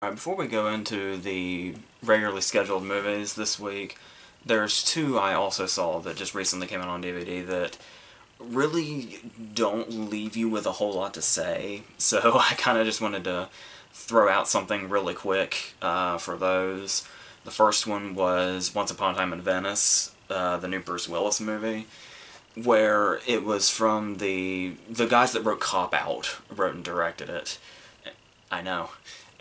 Alright, before we go into the regularly scheduled movies this week, there's two I also saw that just recently came out on DVD that really don't leave you with a whole lot to say, so I kind of just wanted to throw out something really quick for those. The first one was Once Upon a Time in Venice, the new Bruce Willis movie, where it was from the guys that wrote Cop Out, wrote and directed it. I know.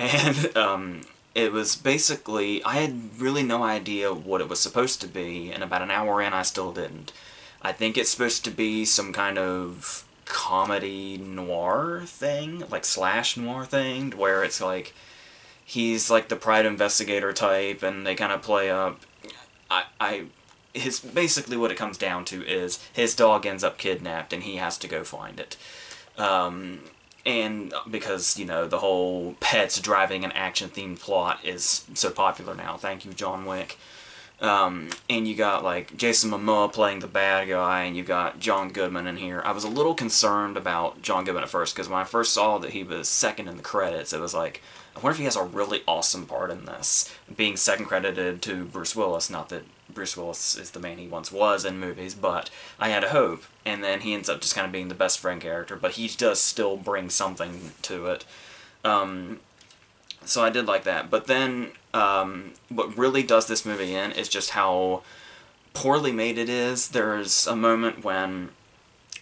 And it was basically, I had really no idea what it was supposed to be, and about an hour in I still didn't. I think it's supposed to be some kind of comedy noir thing, like slash noir thing, where it's like, he's like the private investigator type, and they kind of play up, basically what it comes down to is, his dog ends up kidnapped, and he has to go find it. And because, you know, the whole pets driving an action-themed plot is so popular now. Thank you, John Wick. And you got, like, Jason Momoa playing the bad guy, and you got John Goodman in here. I was a little concerned about John Goodman at first, because when I first saw that he was second in the credits, it was like, I wonder if he has a really awesome part in this, being second credited to Bruce Willis. Not that Bruce Willis is the man he once was in movies, but I had a hope. And then he ends up just kind of being the best friend character, but he does still bring something to it. So I did like that. But then, what really does this movie in is just how poorly made it is. There's a moment when,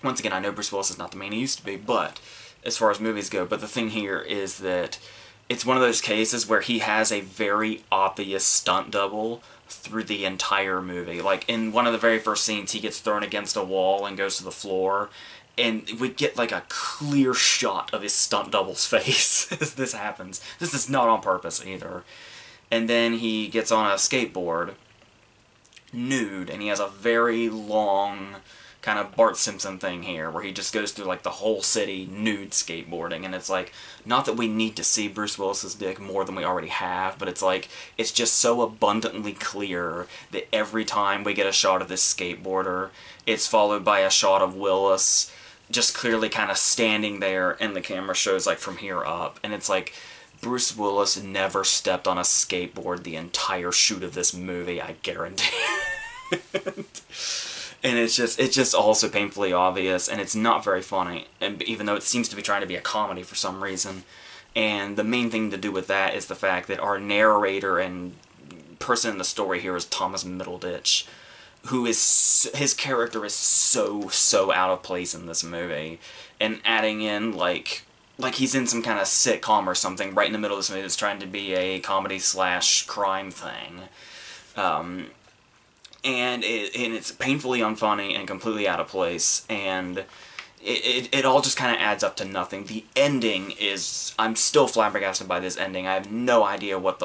once again, I know Bruce Willis is not the man he used to be, but as far as movies go, but the thing here is that it's one of those cases where he has a very obvious stunt double through the entire movie. Like, in one of the very first scenes, he gets thrown against a wall and goes to the floor, and we get, like, a clear shot of his stunt double's face as this happens. This is not on purpose, either. And then he gets on a skateboard, nude, and he has a very long kind of Bart Simpson thing here, where he just goes through, like, the whole city nude skateboarding, and it's like, not that we need to see Bruce Willis's dick more than we already have, but it's like, it's just so abundantly clear that every time we get a shot of this skateboarder, it's followed by a shot of Willis just clearly kind of standing there, and the camera shows, like, from here up, and it's like, Bruce Willis never stepped on a skateboard the entire shoot of this movie, I guarantee. And it's just also painfully obvious, and it's not very funny, and even though it seems to be trying to be a comedy for some reason. And the main thing to do with that is the fact that our narrator and person in the story here is Thomas Middleditch, who is, his character is so out of place in this movie, and adding in, like he's in some kind of sitcom or something right in the middle of this movie that's trying to be a comedy slash crime thing. And it's painfully unfunny and completely out of place, and it all just kind of adds up to nothing. The ending is, I'm still flabbergasted by this ending. I have no idea what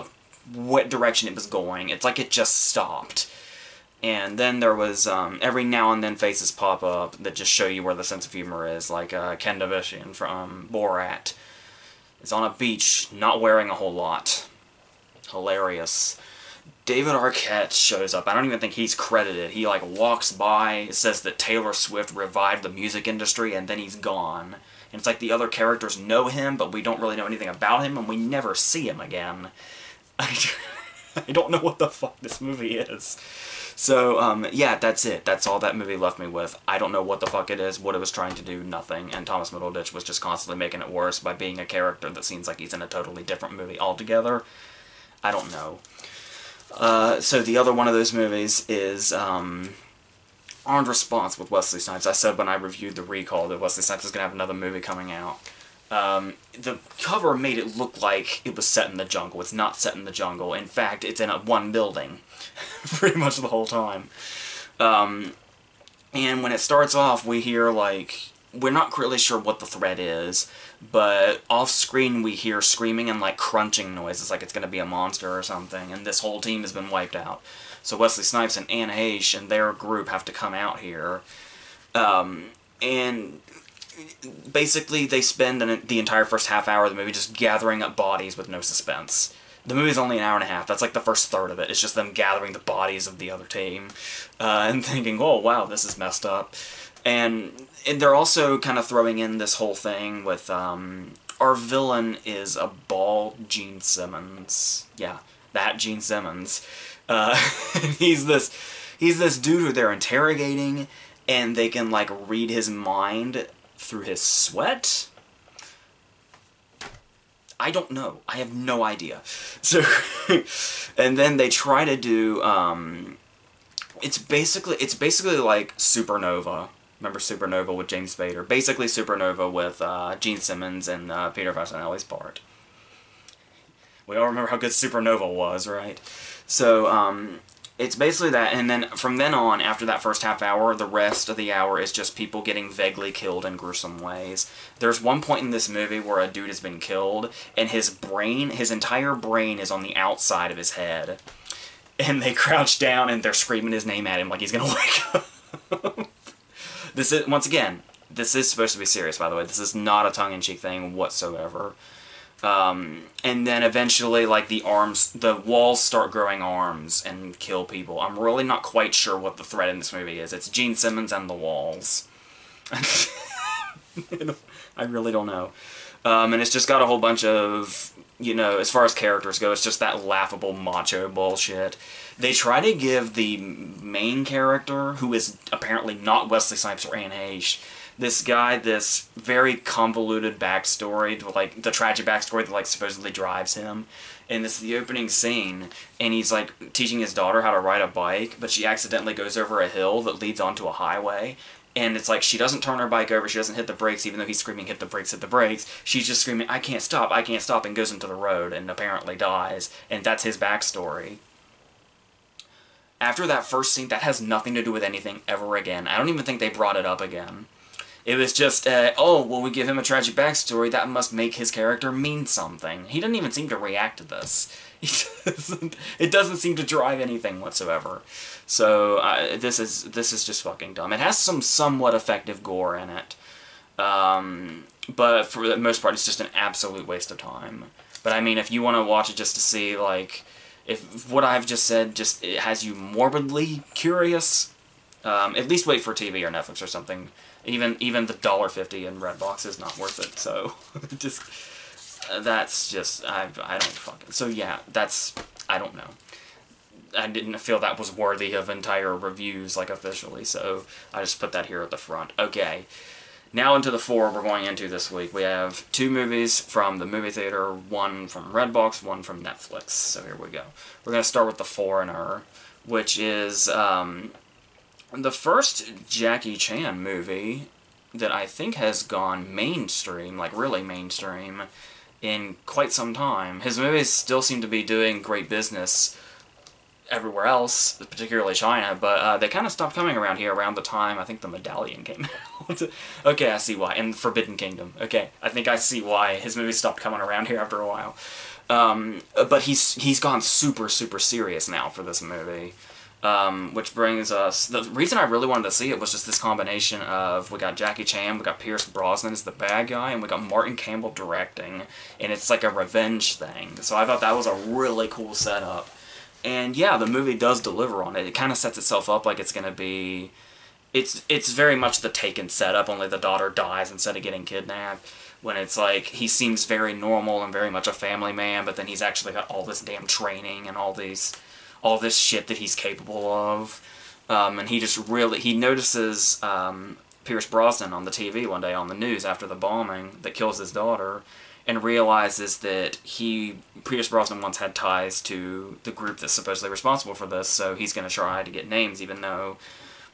direction it was going. It's like it just stopped. And then there was, every now and then faces pop up that just show you where the sense of humor is, like Ken Davician from Borat is on a beach, not wearing a whole lot. Hilarious. David Arquette shows up. I don't even think he's credited. He, like, walks by, says that Taylor Swift revived the music industry, and then he's gone. And it's like the other characters know him, but we don't really know anything about him, and we never see him again. I don't know what the fuck this movie is. So, yeah, that's it. That's all that movie left me with. I don't know what the fuck it is, what it was trying to do, nothing. And Thomas Middleditch was just constantly making it worse by being a character that seems like he's in a totally different movie altogether. I don't know. So the other one of those movies is Armed Response with Wesley Snipes. I said when I reviewed The Recall that Wesley Snipes is going to have another movie coming out. The cover made it look like it was set in the jungle. It's not set in the jungle. In fact, it's in one building pretty much the whole time. And when it starts off, we hear, like, we're not really sure what the threat is, but off-screen we hear screaming and, like, crunching noises, like it's going to be a monster or something, and this whole team has been wiped out. So Wesley Snipes and Anne Heche and their group have to come out here, and basically they spend the entire first half hour of the movie just gathering up bodies with no suspense. The movie's only an hour and a half. That's like the first third of it. It's just them gathering the bodies of the other team, and thinking, oh, wow, this is messed up. And they're also kind of throwing in this whole thing with our villain is a bald Gene Simmons. Yeah, that Gene Simmons. He's this dude who they're interrogating, and they can, like, read his mind through his sweat? I don't know. I have no idea. So, and then they try to do, it's basically like Supernova. Remember Supernova with James Spader? Basically Supernova with Gene Simmons and Peter Facinelli's part. We all remember how good Supernova was, right? So, it's basically that, and then from then on, after that first half hour, the rest of the hour is just people getting vaguely killed in gruesome ways. There's one point in this movie where a dude has been killed, and his entire brain is on the outside of his head. And they crouch down and they're screaming his name at him like he's gonna wake up. This is, once again, this is supposed to be serious, by the way. This is not a tongue-in-cheek thing whatsoever. And then eventually, like, the walls start growing arms and kill people. I'm really not quite sure what the threat in this movie is. It's Gene Simmons and the walls. I really don't know. And it's just got a whole bunch of, you know, as far as characters go, it's just that laughable macho bullshit. They try to give the main character, who is apparently not Wesley Snipes or Anne Heche, this guy, this very convoluted backstory, like, the tragic backstory that, like, supposedly drives him. And this is the opening scene, and he's, like, teaching his daughter how to ride a bike, but she accidentally goes over a hill that leads onto a highway. And it's like, she doesn't turn her bike over, she doesn't hit the brakes, even though he's screaming, hit the brakes, hit the brakes. She's just screaming, I can't stop, and goes into the road, and apparently dies. And that's his backstory. After that first scene, that has nothing to do with anything ever again. I don't even think they brought it up again. It was just, oh, well, we give him a tragic backstory, that must make his character mean something. He doesn't even seem to react to this. It doesn't seem to drive anything whatsoever. So, this is just fucking dumb. It has some somewhat effective gore in it. But for the most part, it's just an absolute waste of time. But I mean, if you want to watch it just to see, like, if what I've just said just it has you morbidly curious, at least wait for TV or Netflix or something. Even the $1.50 in Redbox is not worth it. So just that's just I don't fucking, so yeah, that's, I don't know. I didn't feel that was worthy of entire reviews, like, officially, so I just put that here at the front. Okay, now into the 4 we're going into this week. We have 2 movies from the movie theater, 1 from Redbox, 1 from Netflix. So here we go. We're going to start with The Foreigner, which is the first Jackie Chan movie that I think has gone mainstream, like really mainstream, in quite some time. His movies still seem to be doing great business everywhere else, particularly China, but they kind of stopped coming around here around the time I think The Medallion came out. Okay, I see why. And Forbidden Kingdom. Okay, I think I see why his movies stopped coming around here after a while. But he's gone super, super serious now for this movie. Which brings us, the reason I really wanted to see it was just this combination of, we got Jackie Chan, we got Pierce Brosnan as the bad guy, and we got Martin Campbell directing, and it's like a revenge thing. So I thought that was a really cool setup. And yeah, the movie does deliver on it. It kind of sets itself up like it's going to be, it's very much the Taken setup, only the daughter dies instead of getting kidnapped. When it's like, he seems very normal and very much a family man, but then he's actually got all this damn training and all this shit that he's capable of. And he just really, he notices Pierce Brosnan on the TV one day on the news after the bombing that kills his daughter, and realizes that Pierce Brosnan once had ties to the group that's supposedly responsible for this, so he's going to try to get names, even though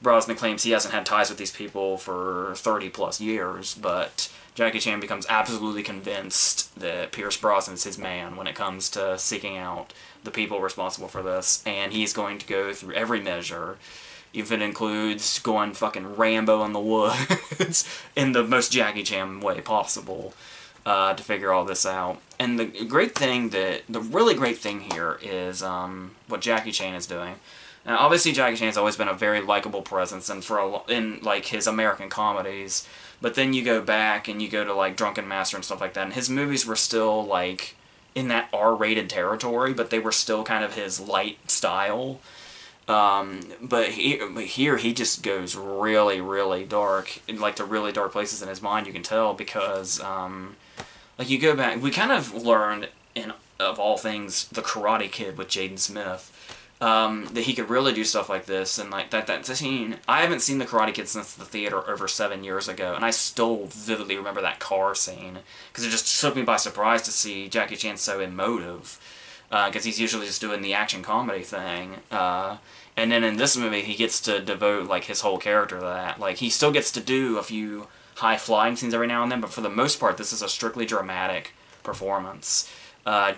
Brosnan claims he hasn't had ties with these people for 30 plus years, but Jackie Chan becomes absolutely convinced that Pierce Brosnan is his man when it comes to seeking out the people responsible for this, and he's going to go through every measure, if it includes going fucking Rambo in the woods, in the most Jackie Chan way possible, to figure all this out. And the really great thing here is what Jackie Chan is doing. Now, obviously, Jackie Chan's always been a very likable presence, and in like his American comedies. But then you go back and you go to like Drunken Master and stuff like that, and his movies were still like in that R-rated territory, but they were still kind of his light style. But here he just goes really, really dark, like to really dark places in his mind. You can tell because Like, you go back, we kind of learned, in of all things, The Karate Kid with Jaden Smith, that he could really do stuff like this, and like that scene. I haven't seen The Karate Kid since the theater over 7 years ago, and I still vividly remember that car scene, because it just took me by surprise to see Jackie Chan so emotive, because he's usually just doing the action comedy thing, and then in this movie he gets to devote like his whole character to that. Like, he still gets to do a few high-flying scenes every now and then, but for the most part this is a strictly dramatic performance.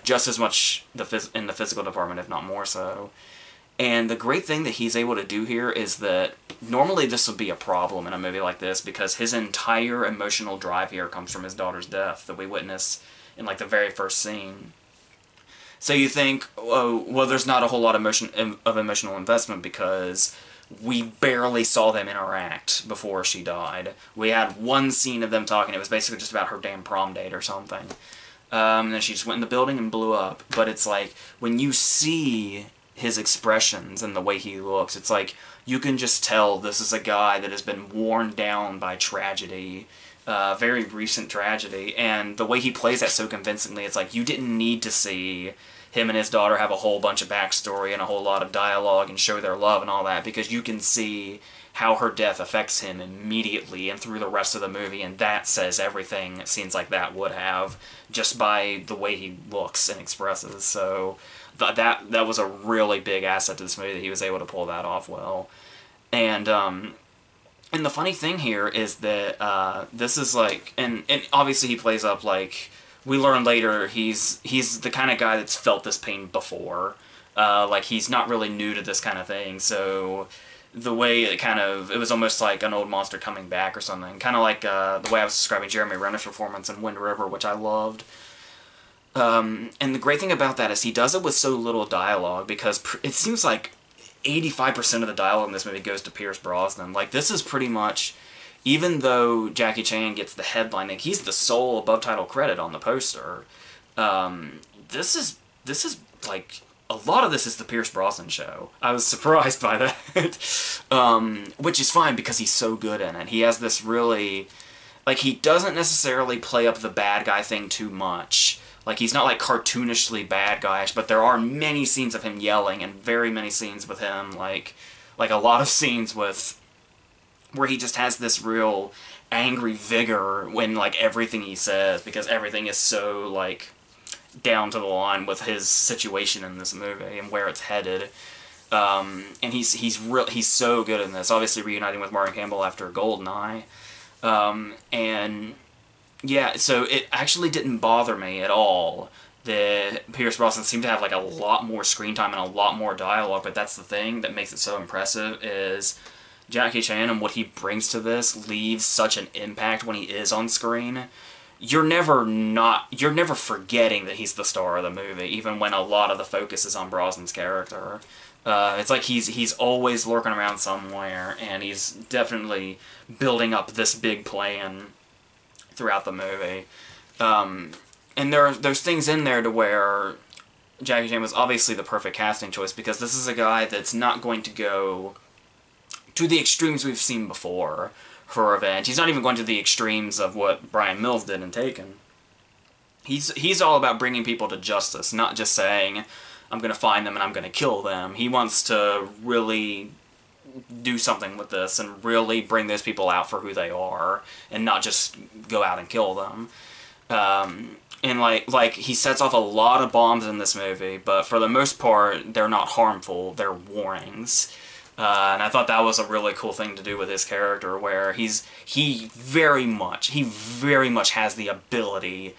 Just as much in the physical department, if not more so. And the great thing that he's able to do here is that normally this would be a problem in a movie like this, because his entire emotional drive here comes from his daughter's death that we witness in like the very first scene. So you think, oh, well, there's not a whole lot of emotional investment because we barely saw them interact before she died. We had one scene of them talking. It was basically just about her damn prom date or something. And then she just went in the building and blew up. But it's like, when you see his expressions and the way he looks, it's like, you can just tell this is a guy that has been worn down by tragedy, very recent tragedy, and the way he plays that so convincingly, it's like, you didn't need to see him and his daughter have a whole bunch of backstory and a whole lot of dialogue and show their love and all that, because you can see how her death affects him immediately and through the rest of the movie, and that says everything scenes like that would have, just by the way he looks and expresses. So that was a really big asset to this movie, that he was able to pull that off well. And the funny thing here is that this is like, and obviously he plays up like, we learn later he's the kind of guy that's felt this pain before. Like, he's not really new to this kind of thing, so the way it was almost like an old monster coming back or something. Kind of like the way I was describing Jeremy Renner's performance in Wind River, which I loved. And the great thing about that is he does it with so little dialogue, because it seems like 85% of the dialogue in this movie goes to Pierce Brosnan. Like, this is pretty much, even though Jackie Chan gets the headline, like, he's the sole above title credit on the poster, this is like, a lot of this is the Pierce Brosnan show. I was surprised by that. Which is fine, because he's so good in it. He has this really, like, he doesn't necessarily play up the bad guy thing too much. Like, he's not, like, cartoonishly bad guyish, but there are many scenes of him yelling, and very many scenes with him, like a lot of scenes with, where he just has this real angry vigor when, like, everything he says, because everything is so, like, down to the line with his situation in this movie and where it's headed. And he's so good in this, obviously reuniting with Martin Campbell after Goldeneye. And yeah, so it actually didn't bother me at all that Pierce Brosnan seemed to have like a lot more screen time and a lot more dialogue, but that's the thing that makes it so impressive, is Jackie Chan and what he brings to this leaves such an impact when he is on screen. You're never forgetting that he's the star of the movie, even when a lot of the focus is on Brosnan's character. It's like he's always lurking around somewhere, and he's definitely building up this big plan throughout the movie. And there's things in there to where Jackie Chan was obviously the perfect casting choice, because this is a guy that's not going to go to the extremes we've seen before for revenge. He's not even going to the extremes of what Brian Mills did in Taken. He's all about bringing people to justice, not just saying, I'm going to find them and I'm going to kill them. He wants to really do something with this and really bring those people out for who they are, and not just go out and kill them. And like he sets off a lot of bombs in this movie, but for the most part, they're not harmful. They're warnings. And I thought that was a really cool thing to do with his character, where he very much has the ability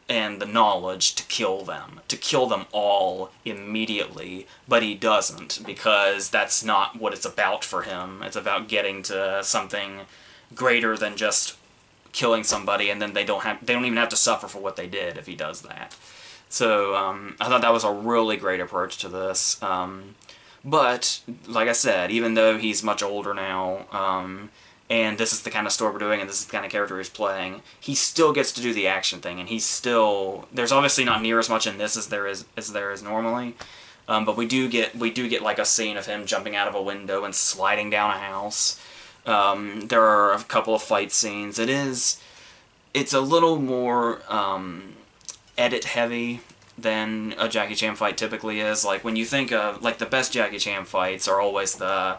and the knowledge to kill them all immediately, but he doesn't, because that's not what it's about for him. It's about getting to something greater than just killing somebody, and then they don't even have to suffer for what they did if he does that. So I thought that was a really great approach to this. But like I said, even though he's much older now, and this is the kind of story we're doing, and this is the kind of character he's playing, he still gets to do the action thing, and there's obviously not near as much in this as there is normally, but we do get like a scene of him jumping out of a window and sliding down a house. There are a couple of fight scenes. it's a little more edit heavy than a Jackie Chan fight typically is. Like, when you think of, like, the best Jackie Chan fights are always the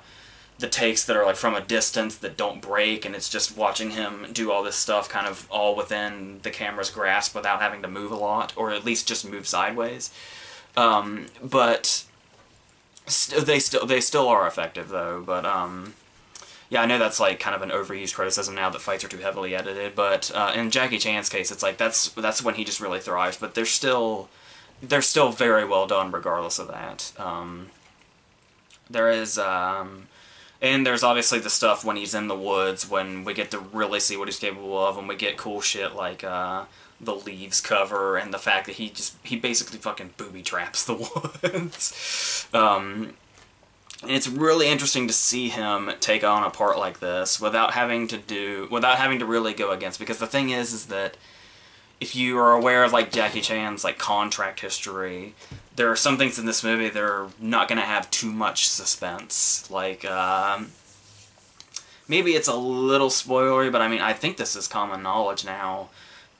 takes that are, like, from a distance that don't break, and it's just watching him do all this stuff kind of all within the camera's grasp without having to move a lot, or at least just move sideways. But they still are effective, though. But yeah, I know that's, like, kind of an overused criticism now that fights are too heavily edited, but in Jackie Chan's case, it's like that's when he just really thrives. But they're still very well done regardless of that. There is and there's obviously the stuff when he's in the woods, when we get to really see what he's capable of, and we get cool shit like the leaves cover, and the fact that he basically fucking booby traps the woods. And it's really interesting to see him take on a part like this without having to really go against, because the thing is that if you are aware of, like, Jackie Chan's, like, contract history, there are some things in this movie that are not going to have too much suspense. Like, maybe it's a little spoilery, but I mean, I think this is common knowledge now,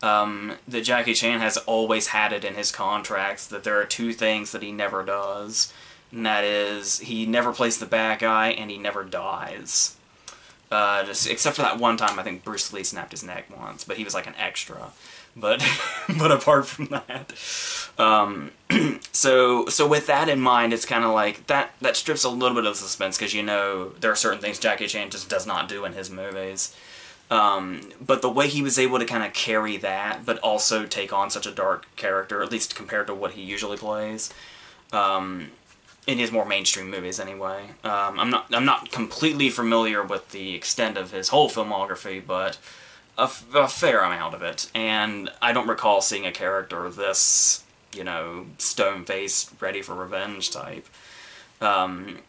that Jackie Chan has always had it in his contracts that there are two things that he never does, and that is, he never plays the bad guy, and he never dies. Except for that one time, I think Bruce Lee snapped his neck once, but he was like an extra. But but apart from that, so with that in mind, it's kind of like that strips a little bit of suspense, because, you know, there are certain things Jackie Chan just does not do in his movies. But the way he was able to kind of carry that, but also take on such a dark character, at least compared to what he usually plays, in his more mainstream movies anyway. I'm not completely familiar with the extent of his whole filmography, but a fair amount of it, and I don't recall seeing a character this, you know, stone-faced, ready for revenge type. And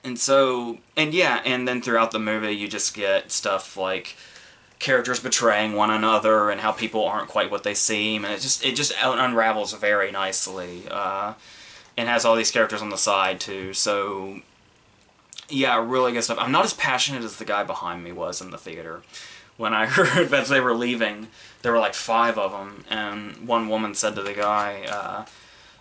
then throughout the movie you just get stuff like characters betraying one another, and how people aren't quite what they seem, and it just unravels very nicely, and has all these characters on the side too, so yeah, really good stuff. I'm not as passionate as the guy behind me was in the theater. When I heard as they were leaving, there were like 5 of them, and one woman said to the guy,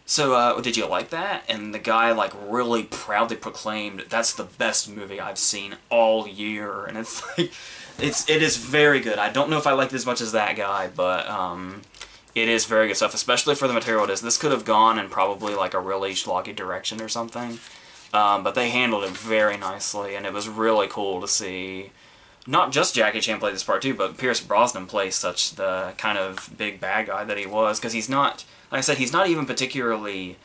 so did you like that? And the guy, like, really proudly proclaimed, that's the best movie I've seen all year. And it's like, it is very good. I don't know if I liked it as much as that guy, but it is very good stuff, especially for the material it is. This could have gone in probably like a really schlocky direction or something, but they handled it very nicely, and it was really cool to see not just Jackie Chan play this part too, but Pierce Brosnan plays such the kind of big bad guy that he was, because he's not, like I said, he's not even particularly,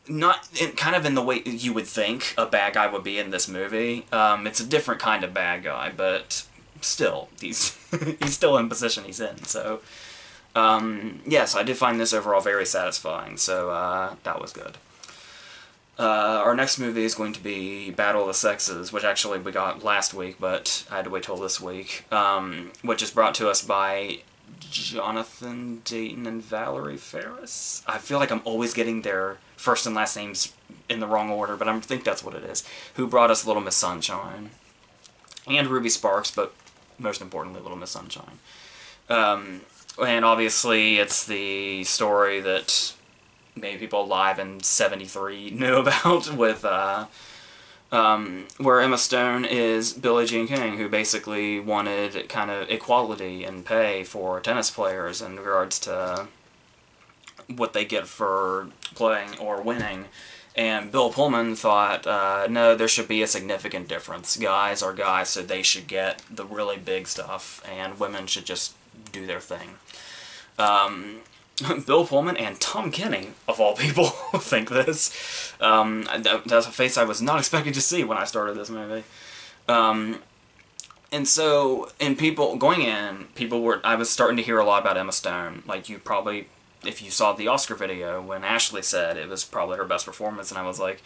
not in, kind of in the way you would think a bad guy would be in this movie. It's a different kind of bad guy, but still, he's he's still in the position he's in, so yes, I did find this overall very satisfying, so that was good. Our next movie is going to be Battle of the Sexes, which actually we got last week, but I had to wait till this week, which is brought to us by Jonathan Dayton and Valerie Ferris. I feel like I'm always getting their first and last names in the wrong order, but I think that's what it is. Who brought us Little Miss Sunshine. And Ruby Sparks, but most importantly, Little Miss Sunshine. And obviously, it's the story that maybe people alive in '73 knew about, with where Emma Stone is Billie Jean King, who basically wanted kind of equality in pay for tennis players in regards to what they get for playing or winning. And Bill Pullman thought, no, there should be a significant difference. Guys are guys, so they should get the really big stuff, and women should just do their thing. Bill Pullman and Tom Kenny, of all people, think this. That's a face I was not expecting to see when I started this movie. And so, I was starting to hear a lot about Emma Stone. Like, you probably, if you saw the Oscar video, when Ashley said it was probably her best performance, and I was like,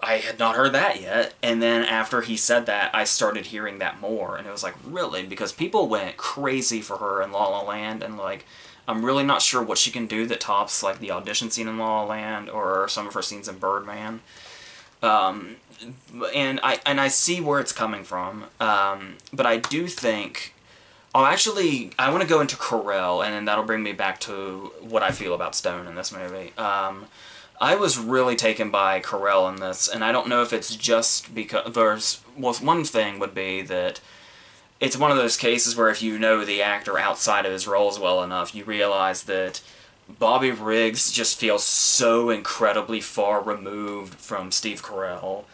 I had not heard that yet. And then after he said that, I started hearing that more, and it was like, really? Because people went crazy for her in La La Land, and like, I'm really not sure what she can do that tops like the audition scene in La La Land or some of her scenes in Birdman. And I see where it's coming from, but I do think I want to go into Carell, and then that'll bring me back to what I feel about Stone in this movie. I was really taken by Carell in this, and I don't know if it's just because one thing would be that it's one of those cases where if you know the actor outside of his roles well enough, you realize that Bobby Riggs just feels so incredibly far removed from Steve Carell.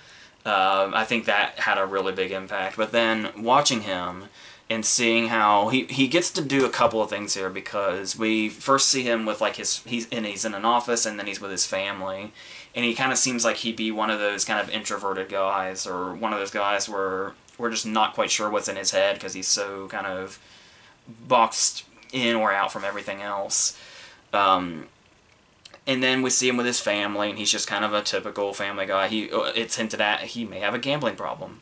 I think that had a really big impact. But then watching him and seeing how he gets to do a couple of things here, because we first see him with like he's in an office, and then he's with his family, and he kind of seems like he'd be one of those kind of introverted guys, or one of those guys where we're just not quite sure what's in his head because he's so kind of boxed in or out from everything else. And then we see him with his family, and he's just kind of a typical family guy. It's hinted at he may have a gambling problem.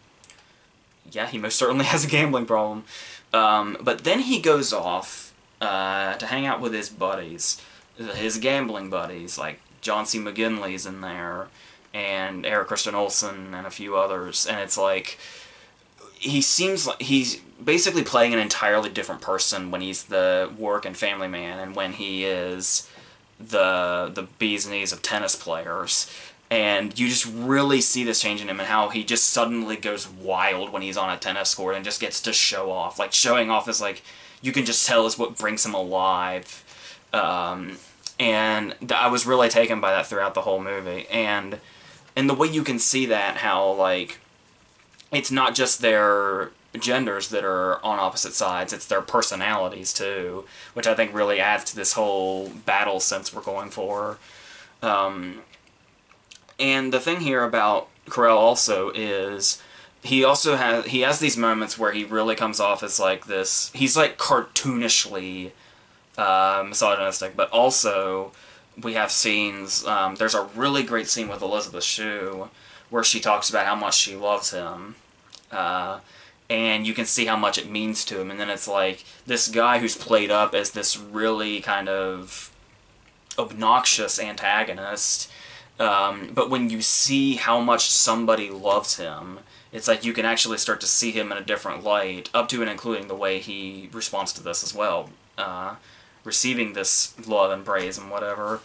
Yeah, he most certainly has a gambling problem. But then he goes off to hang out with his buddies, his gambling buddies, like John C. McGinley's in there, and Eric Christian Olsen, and a few others. And it's like, he seems like he's basically playing an entirely different person when he's the work and family man, and when he is the bee's knees of tennis players. And you just really see this change in him, and how he just suddenly goes wild when he's on a tennis court and just gets to show off. Like, showing off is like, you can just tell is what brings him alive. And I was really taken by that throughout the whole movie. And the way you can see that, how, like, it's not just their genders that are on opposite sides, it's their personalities too, which I think really adds to this whole battle sense we're going for. And the thing here about Carell also is he has these moments where he really comes off as like this, he's like cartoonishly misogynistic, but also we have scenes, there's a really great scene with Elizabeth Shue where she talks about how much she loves him, and you can see how much it means to him, and then it's like this guy who's played up as this really kind of obnoxious antagonist, but when you see how much somebody loves him, it's like you can actually start to see him in a different light, up to and including the way he responds to this as well, receiving this love and praise and whatever.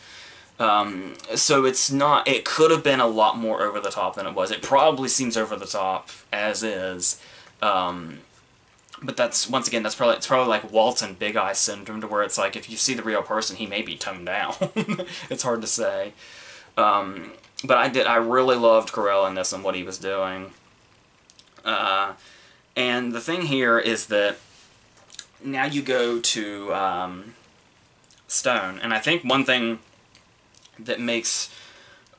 So it's not, it could have been a lot more over the top than it was. It probably seems over the top as is, but that's, once again, it's probably like Walt's and Big Eye syndrome, to where it's like, if you see the real person, he may be toned down. It's hard to say. But I really loved Carell in this and what he was doing. And the thing here is that now you go to Stone, and I think one thing that makes,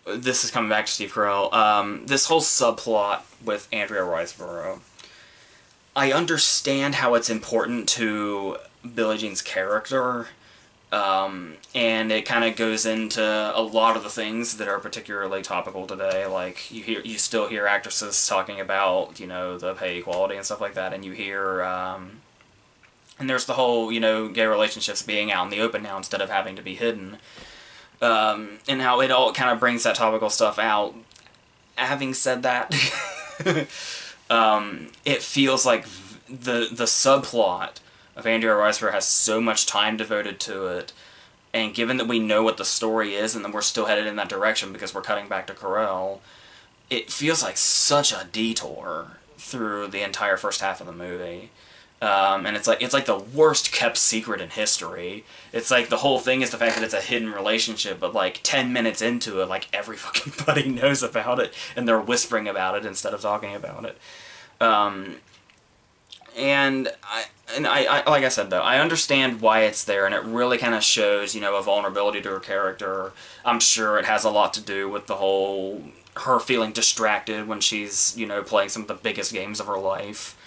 this is coming back to Steve Carell, this whole subplot with Andrea Riseborough, I understand how it's important to Billie Jean's character, and it kind of goes into a lot of the things that are particularly topical today. Like, you still hear actresses talking about, you know, the pay equality and stuff like that, and you hear, and there's the whole, you know, gay relationships being out in the open now instead of having to be hidden, and how it all kind of brings that topical stuff out. Having said that, it feels like the subplot of Andrea Riseborough has so much time devoted to it, and given that we know what the story is, and then we're still headed in that direction because we're cutting back to Carell, it feels like such a detour through the entire first half of the movie. And it's like the worst kept secret in history. It's like the whole thing is the fact that it's a hidden relationship, but like 10 minutes into it, like every fucking buddy knows about it, and they're whispering about it instead of talking about it. And I like I said though, I understand why it's there, and it really kind of shows, you know, a vulnerability to her character. I'm sure it has a lot to do with the whole, her feeling distracted when she's, you know, playing some of the biggest games of her life.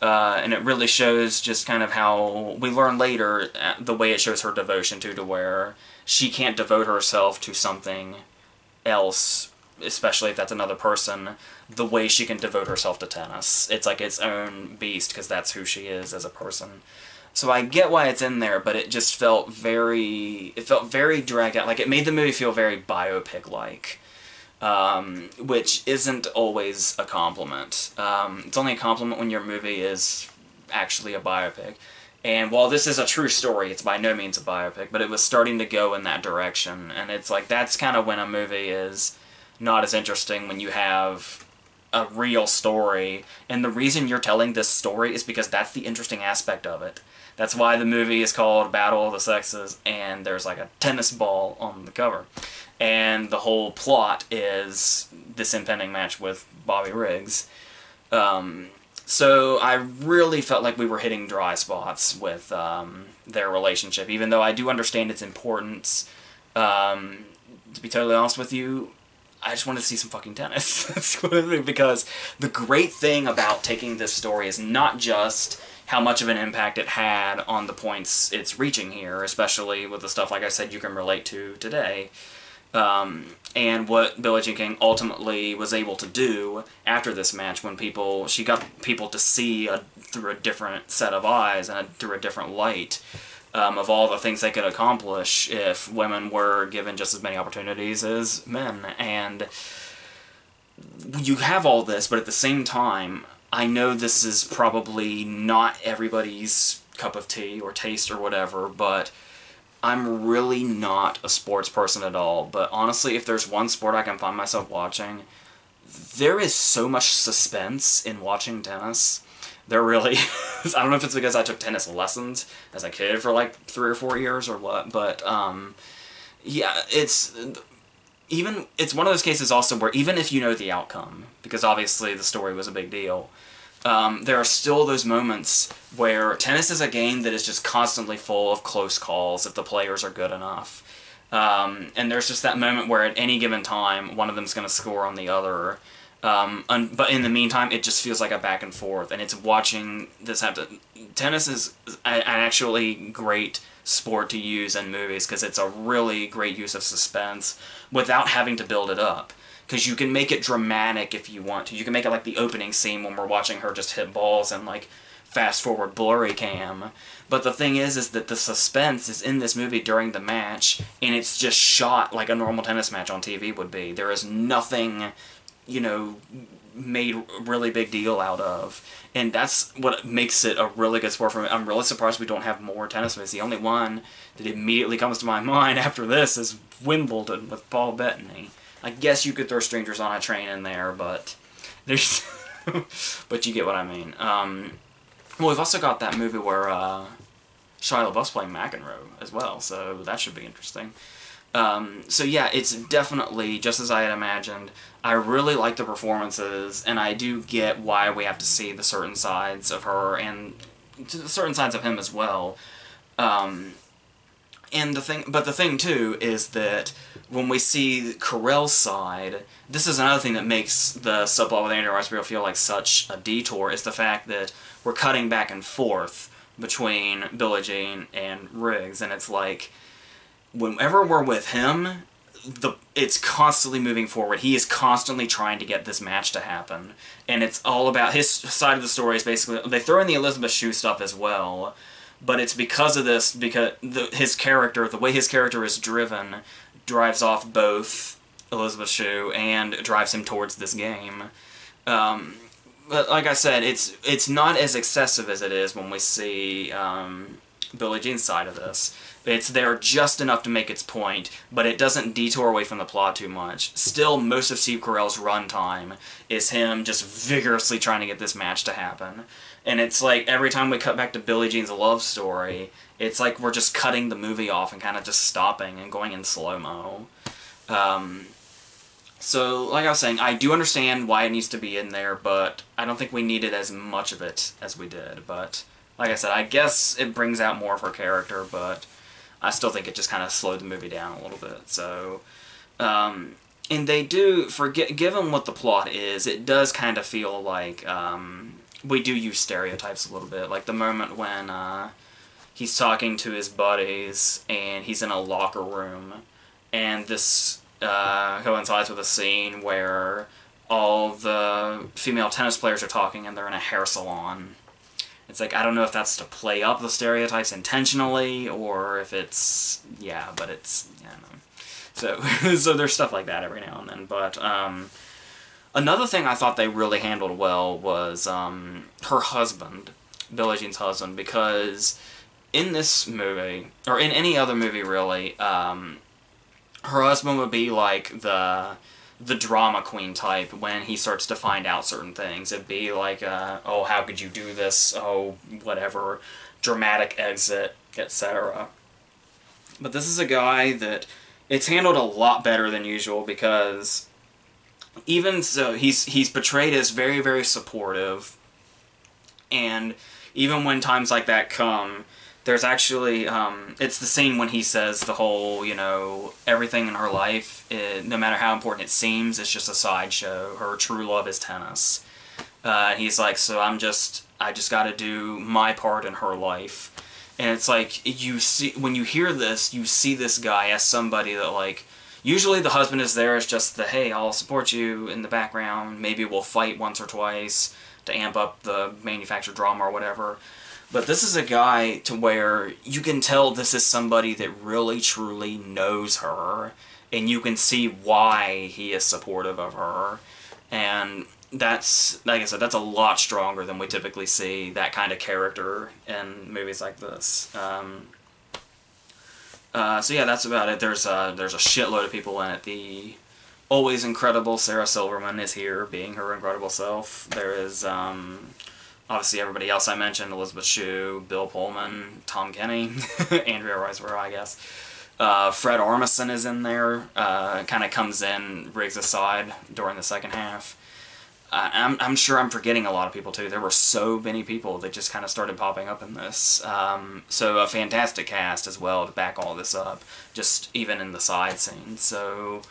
And it really shows just kind of how, we learn later, the way it shows her devotion to where she can't devote herself to something else, especially if that's another person, the way she can devote herself to tennis. It's like its own beast, because that's who she is as a person. So I get why it's in there, but it just felt very dragged out. Like, it made the movie feel very biopic-like. Which isn't always a compliment. It's only a compliment when your movie is actually a biopic. And while this is a true story, it's by no means a biopic, but it was starting to go in that direction. And it's like, that's kind of when a movie is not as interesting, when you have a real story. And the reason you're telling this story is because that's the interesting aspect of it. That's why the movie is called Battle of the Sexes, and there's like a tennis ball on the cover. And the whole plot is this impending match with Bobby Riggs. So I really felt like we were hitting dry spots with their relationship, even though I do understand its importance. To be totally honest with you, I just wanted to see some fucking tennis. Because the great thing about taking this story is not just how much of an impact it had on the points it's reaching here, especially with the stuff, like I said, you can relate to today. And what Billie Jean King ultimately was able to do after this match, when she got people to see through a different set of eyes and through a different light, of all the things they could accomplish if women were given just as many opportunities as men. And you have all this, but at the same time, I know this is probably not everybody's cup of tea or taste or whatever, but I'm really not a sports person at all. But honestly, if there's one sport I can find myself watching, there is so much suspense in watching tennis. There really is. I don't know if it's because I took tennis lessons as a kid for like 3 or 4 years or what, but yeah, it's one of those cases also where even if you know the outcome, because obviously the story was a big deal, there are still those moments where tennis is a game that is just constantly full of close calls if the players are good enough. And there's just that moment where at any given time, one of them's going to score on the other. But in the meantime, it just feels like a back and forth, and it's watching this happen. Tennis is an actually great sport to use in movies because it's a really great use of suspense without having to build it up. Because you can make it dramatic if you want to. You can make it like the opening scene when we're watching her just hit balls and like fast forward blurry cam. But the thing is that the suspense is in this movie during the match, and it's just shot like a normal tennis match on TV would be. There is nothing, you know, made a really big deal out of. And that's what makes it a really good sport for me. I'm really surprised we don't have more tennis movies. The only one that immediately comes to my mind after this is Wimbledon with Paul Bettany. I guess you could throw Strangers on a Train in there, but there's but you get what I mean. Well, we've also got that movie where Shia LaBeouf's playing McEnroe as well, so that should be interesting. So yeah, it's definitely just as I had imagined. I really like the performances, and I do get why we have to see the certain sides of her and certain sides of him as well. And the thing too is that when we see Carell's side, this is another thing that makes the subplot with Andy Ricefield feel like such a detour, is the fact that we're cutting back and forth between Billie Jean and Riggs, and it's like, whenever we're with him, it's constantly moving forward. He is constantly trying to get this match to happen, and it's all about his side of the story. Is basically, they throw in the Elizabeth Shue stuff as well, but it's because of this, because his character, the way his character is driven, drives off both Elizabeth Shue and drives him towards this game. But like I said, it's not as excessive as it is when we see Billie Jean's side of this. It's there just enough to make its point, but it doesn't detour away from the plot too much. Still, most of Steve Carell's runtime is him just vigorously trying to get this match to happen. And it's like, every time we cut back to Billie Jean's love story, it's like we're just cutting the movie off and kind of just stopping and going in slow-mo. So, like I was saying, I do understand why it needs to be in there, but I don't think we needed as much of it as we did. But, like I said, I guess it brings out more of her character, but I still think it just kind of slowed the movie down a little bit. So, and they do, given what the plot is, it does kind of feel like we do use stereotypes a little bit. Like the moment when he's talking to his buddies and he's in a locker room, and this coincides with a scene where all the female tennis players are talking and they're in a hair salon. It's like, I don't know if that's to play up the stereotypes intentionally, or if it's, yeah, but it's, yeah, no. So there's stuff like that every now and then, but, another thing I thought they really handled well was, her husband, Billie Jean's husband, because in this movie, or in any other movie really, her husband would be like the drama queen type when he starts to find out certain things. It'd be like, oh, how could you do this? Oh, whatever, dramatic exit, etc. But this is a guy that it's handled a lot better than usual, because even so, he's portrayed as very, very supportive, and even when times like that come, there's actually, it's the scene when he says the whole, you know, everything in her life, no matter how important it seems, it's just a sideshow. Her true love is tennis. He's like, so I just gotta do my part in her life. And it's like, you see, when you hear this, you see this guy as somebody that, like, usually the husband is there as just the, hey, I'll support you in the background, maybe we'll fight once or twice to amp up the manufactured drama or whatever. But this is a guy to where you can tell this is somebody that really, truly knows her, and you can see why he is supportive of her. And that's, like I said, that's a lot stronger than we typically see that kind of character in movies like this. So yeah, that's about it. There's a shitload of people in it. The always incredible Sarah Silverman is here, being her incredible self. There is, obviously everybody else I mentioned, Elizabeth Shue, Bill Pullman, Tom Kenny, Andrea Riseborough, I guess. Fred Armisen is in there, kind of comes in, Riggs aside, during the second half. I'm sure I'm forgetting a lot of people too. There were so many people that just kind of started popping up in this. So a fantastic cast as well to back all this up, just even in the side scenes. So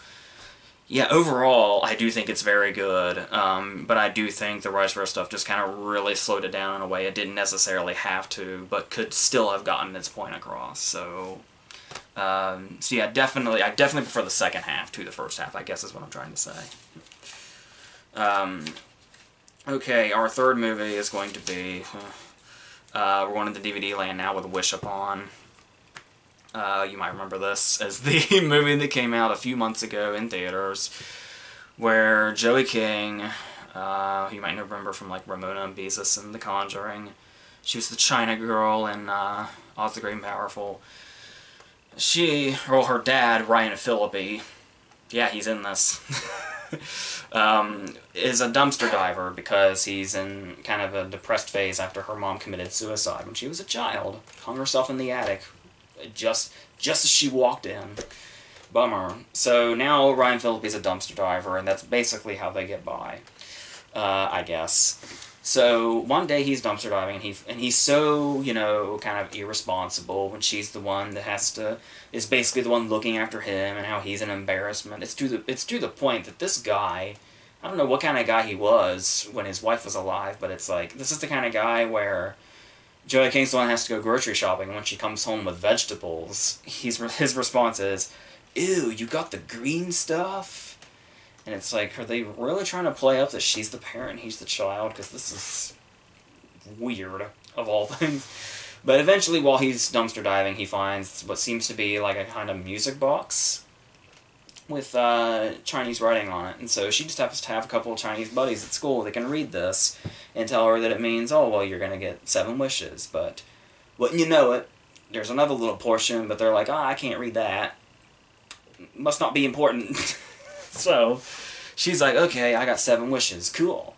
yeah, overall, I do think it's very good, but I do think the Riseborough stuff just kind of really slowed it down in a way it didn't necessarily have to, but could still have gotten its point across. So yeah, I definitely prefer the second half to the first half, I guess is what I'm trying to say. Okay, our third movie is going to be, we're going into DVD land now with Wish Upon. You might remember this as the movie that came out a few months ago in theaters, where Joey King, you might remember from like Ramona and Beezus and The Conjuring, she was the China girl in Oz the Great and Powerful. Her dad, Ryan Phillippe, yeah, he's in this, is a dumpster diver because he's in kind of a depressed phase after her mom committed suicide when she was a child. Hung herself in the attic just as she walked in. Bummer. So now Ryan Phillippe is a dumpster diver, and that's basically how they get by, I guess. So one day he's dumpster diving, and he's so, you know, kind of irresponsible when she's the one that is basically the one looking after him, and how he's an embarrassment. It's to the point that this guy, I don't know what kind of guy he was when his wife was alive, but it's like, this is the kind of guy where Joey King's the one who has to go grocery shopping, and when she comes home with vegetables, his response is, ew, you got the green stuff? And it's like, are they really trying to play up that she's the parent and he's the child? Because this is weird, of all things. But eventually, while he's dumpster diving, he finds what seems to be like a kind of music box with Chinese writing on it. And so she just happens to have a couple of Chinese buddies at school that can read this and tell her that it means, oh, well, you're going to get 7 wishes. But wouldn't you know it, there's another little portion, but they're like, I can't read that. Must not be important. So she's like, okay, I got 7 wishes. Cool.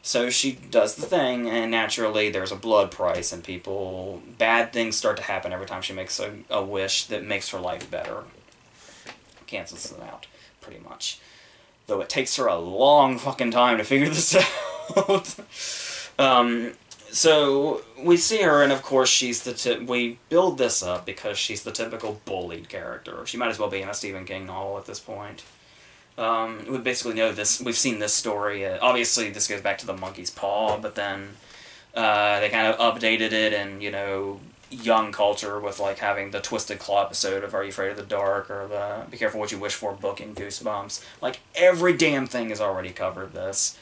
So she does the thing, and naturally there's a blood price, and bad things start to happen every time she makes a wish that makes her life better. Cancels them out, pretty much. Though it takes her a long fucking time to figure this out. So we see her, and of course she's we build this up because she's the typical bullied character. She might as well be in a Stephen King novel at this point. We basically know this. We've seen this story. Obviously, this goes back to the Monkey's Paw, but then they kind of updated it in, you know, young culture with like having the Twisted Claw episode of Are You Afraid of the Dark, or the Be Careful What You Wish For book in Goosebumps. Like, every damn thing has already covered this.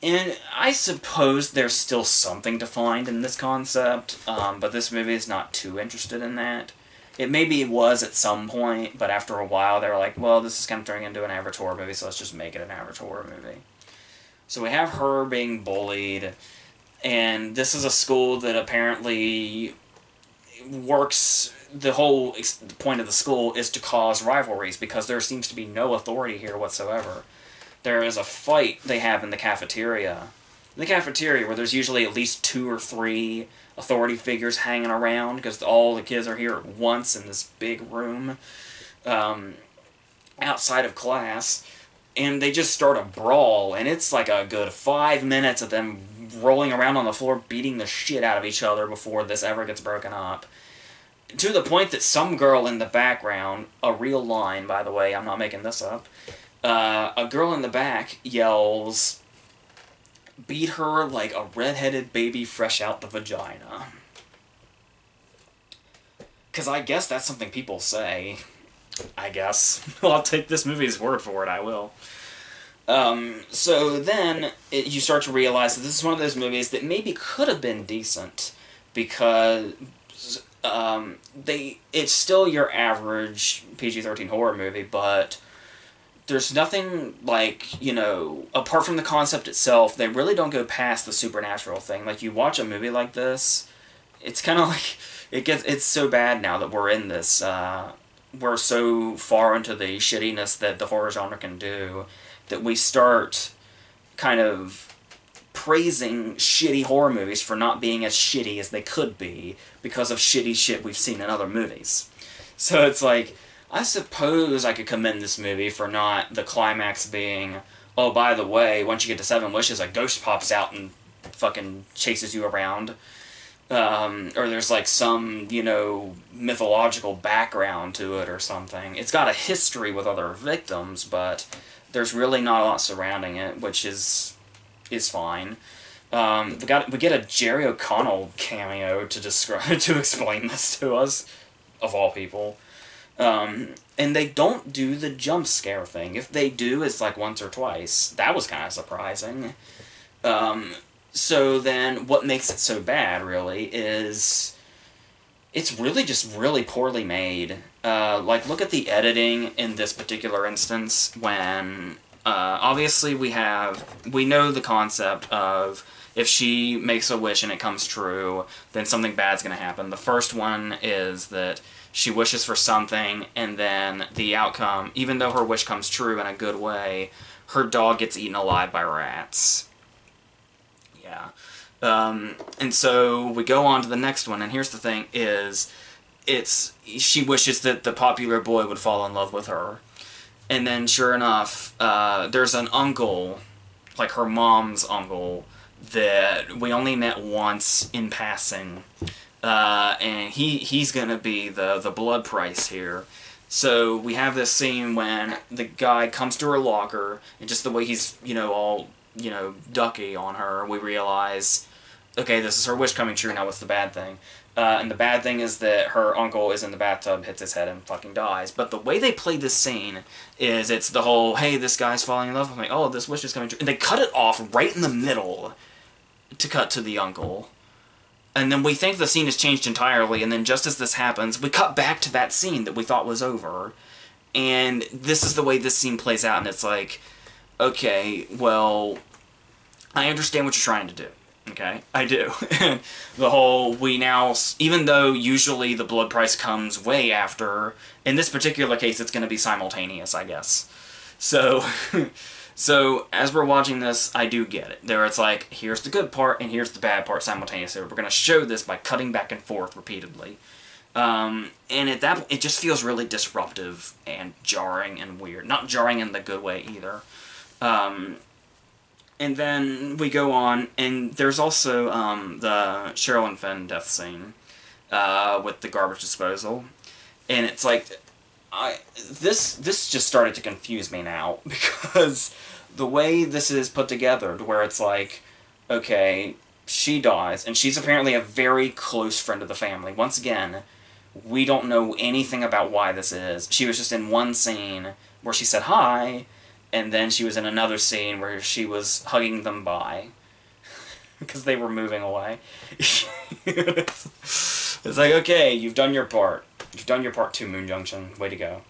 And I suppose there's still something to find in this concept, but this movie is not too interested in that. Maybe it was at some point, but after a while they were like, well, this is kind of turning into an Avatar movie, so let's just make it an Avatar movie. So we have her being bullied. And this is a school that apparently works, the whole point of the school is to cause rivalries, because there seems to be no authority here whatsoever. There is a fight they have in the cafeteria. In the cafeteria, where there's usually at least 2 or 3 authority figures hanging around, because all the kids are here at once in this big room outside of class, and they just start a brawl, and it's like a good 5 minutes of them rolling around on the floor, beating the shit out of each other before this ever gets broken up. To the point that some girl in the background, a real line, by the way, I'm not making this up, a girl in the back yells, "Beat her like a redheaded baby fresh out the vagina." Because I guess that's something people say. I guess. Well, I'll take this movie's word for it, I will. So then you start to realize that this is one of those movies that maybe could have been decent, because it's still your average PG-13 horror movie, but there's nothing, like, you know, apart from the concept itself, they really don't go past the supernatural thing. Like, you watch a movie like this, it's kind of like, it's so bad now that we're in this, we're so far into the shittiness that the horror genre can do, that we start kind of praising shitty horror movies for not being as shitty as they could be, because of shitty shit we've seen in other movies. So it's like, I suppose I could commend this movie for not the climax being, oh, by the way, once you get to 7 wishes, a ghost pops out and fucking chases you around. Or there's like some, you know, mythological background to it or something. It's got a history with other victims, but there's really not a lot surrounding it, which is fine. We get a Jerry O'Connell cameo to describe to explain this to us, of all people. And they don't do the jump scare thing. If they do, it's like once or twice. That was kind of surprising. So then, what makes it so bad, really, is it's really just really poorly made. Like, look at the editing in this particular instance, when, obviously we know the concept of, if she makes a wish and it comes true, then something bad's gonna happen. The first one is that she wishes for something, and then the outcome, even though her wish comes true in a good way, her dog gets eaten alive by rats. Yeah. And so we go on to the next one, and here's the thing, she wishes that the popular boy would fall in love with her. And then, sure enough, there's an uncle, like her mom's uncle, that we only met once in passing. And he's gonna be the blood price here. So we have this scene when the guy comes to her locker, and just the way he's, you know, all, you know, ducky on her, we realize, okay, this is her wish coming true, now what's the bad thing? And the bad thing is that her uncle is in the bathtub, hits his head, and fucking dies. But the way they play this scene is, it's the whole, hey, this guy's falling in love with me, oh, this wish is coming true. And they cut it off right in the middle to cut to the uncle. And then we think the scene has changed entirely, and then just as this happens, we cut back to that scene that we thought was over. And this is the way this scene plays out, and it's like, okay, well, I understand what you're trying to do. Okay? I do. The whole, we now, even though usually the blood price comes way after, in this particular case it's going to be simultaneous, I guess. So, so as we're watching this, I do get it. There it's like, here's the good part and here's the bad part simultaneously. We're going to show this by cutting back and forth repeatedly. And at that, it just feels really disruptive and jarring and weird. Not jarring in the good way either. And then we go on, and there's also the Cheryl and Finn death scene with the garbage disposal. And it's like, this just started to confuse me now, because the way this is put together, to where it's like, okay, she dies, and she's apparently a very close friend of the family. Once again, we don't know anything about why this is. She was just in one scene where she said hi, and then she was in another scene where she was hugging them bye. Because they were moving away. It's like, okay, you've done your part. You've done your part too, Moon Junction. Way to go.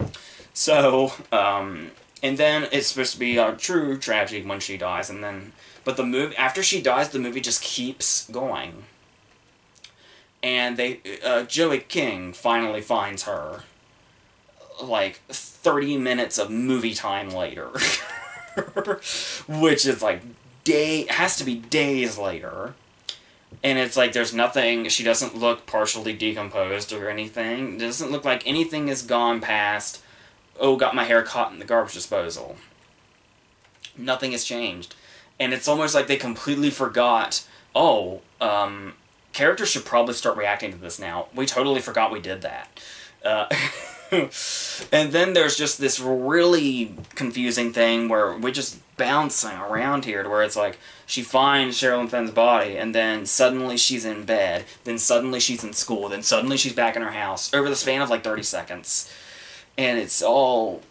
So, and then it's supposed to be a true tragedy when she dies, and then But the movie, after she dies, the movie just keeps going. And Joey King finally finds her, like, 30 minutes of movie time later. Which is, like, has to be days later. And it's like, there's nothing, she doesn't look partially decomposed or anything. It doesn't look like anything has gone past, oh, got my hair caught in the garbage disposal. Nothing has changed. And it's almost like they completely forgot, oh, characters should probably start reacting to this now. We totally forgot we did that. And then there's just this really confusing thing where we're just bouncing around here to where it's like, she finds Sherilyn Fenn's body, and then suddenly she's in bed, then suddenly she's in school, then suddenly she's back in her house, over the span of like 30 seconds. And it's all...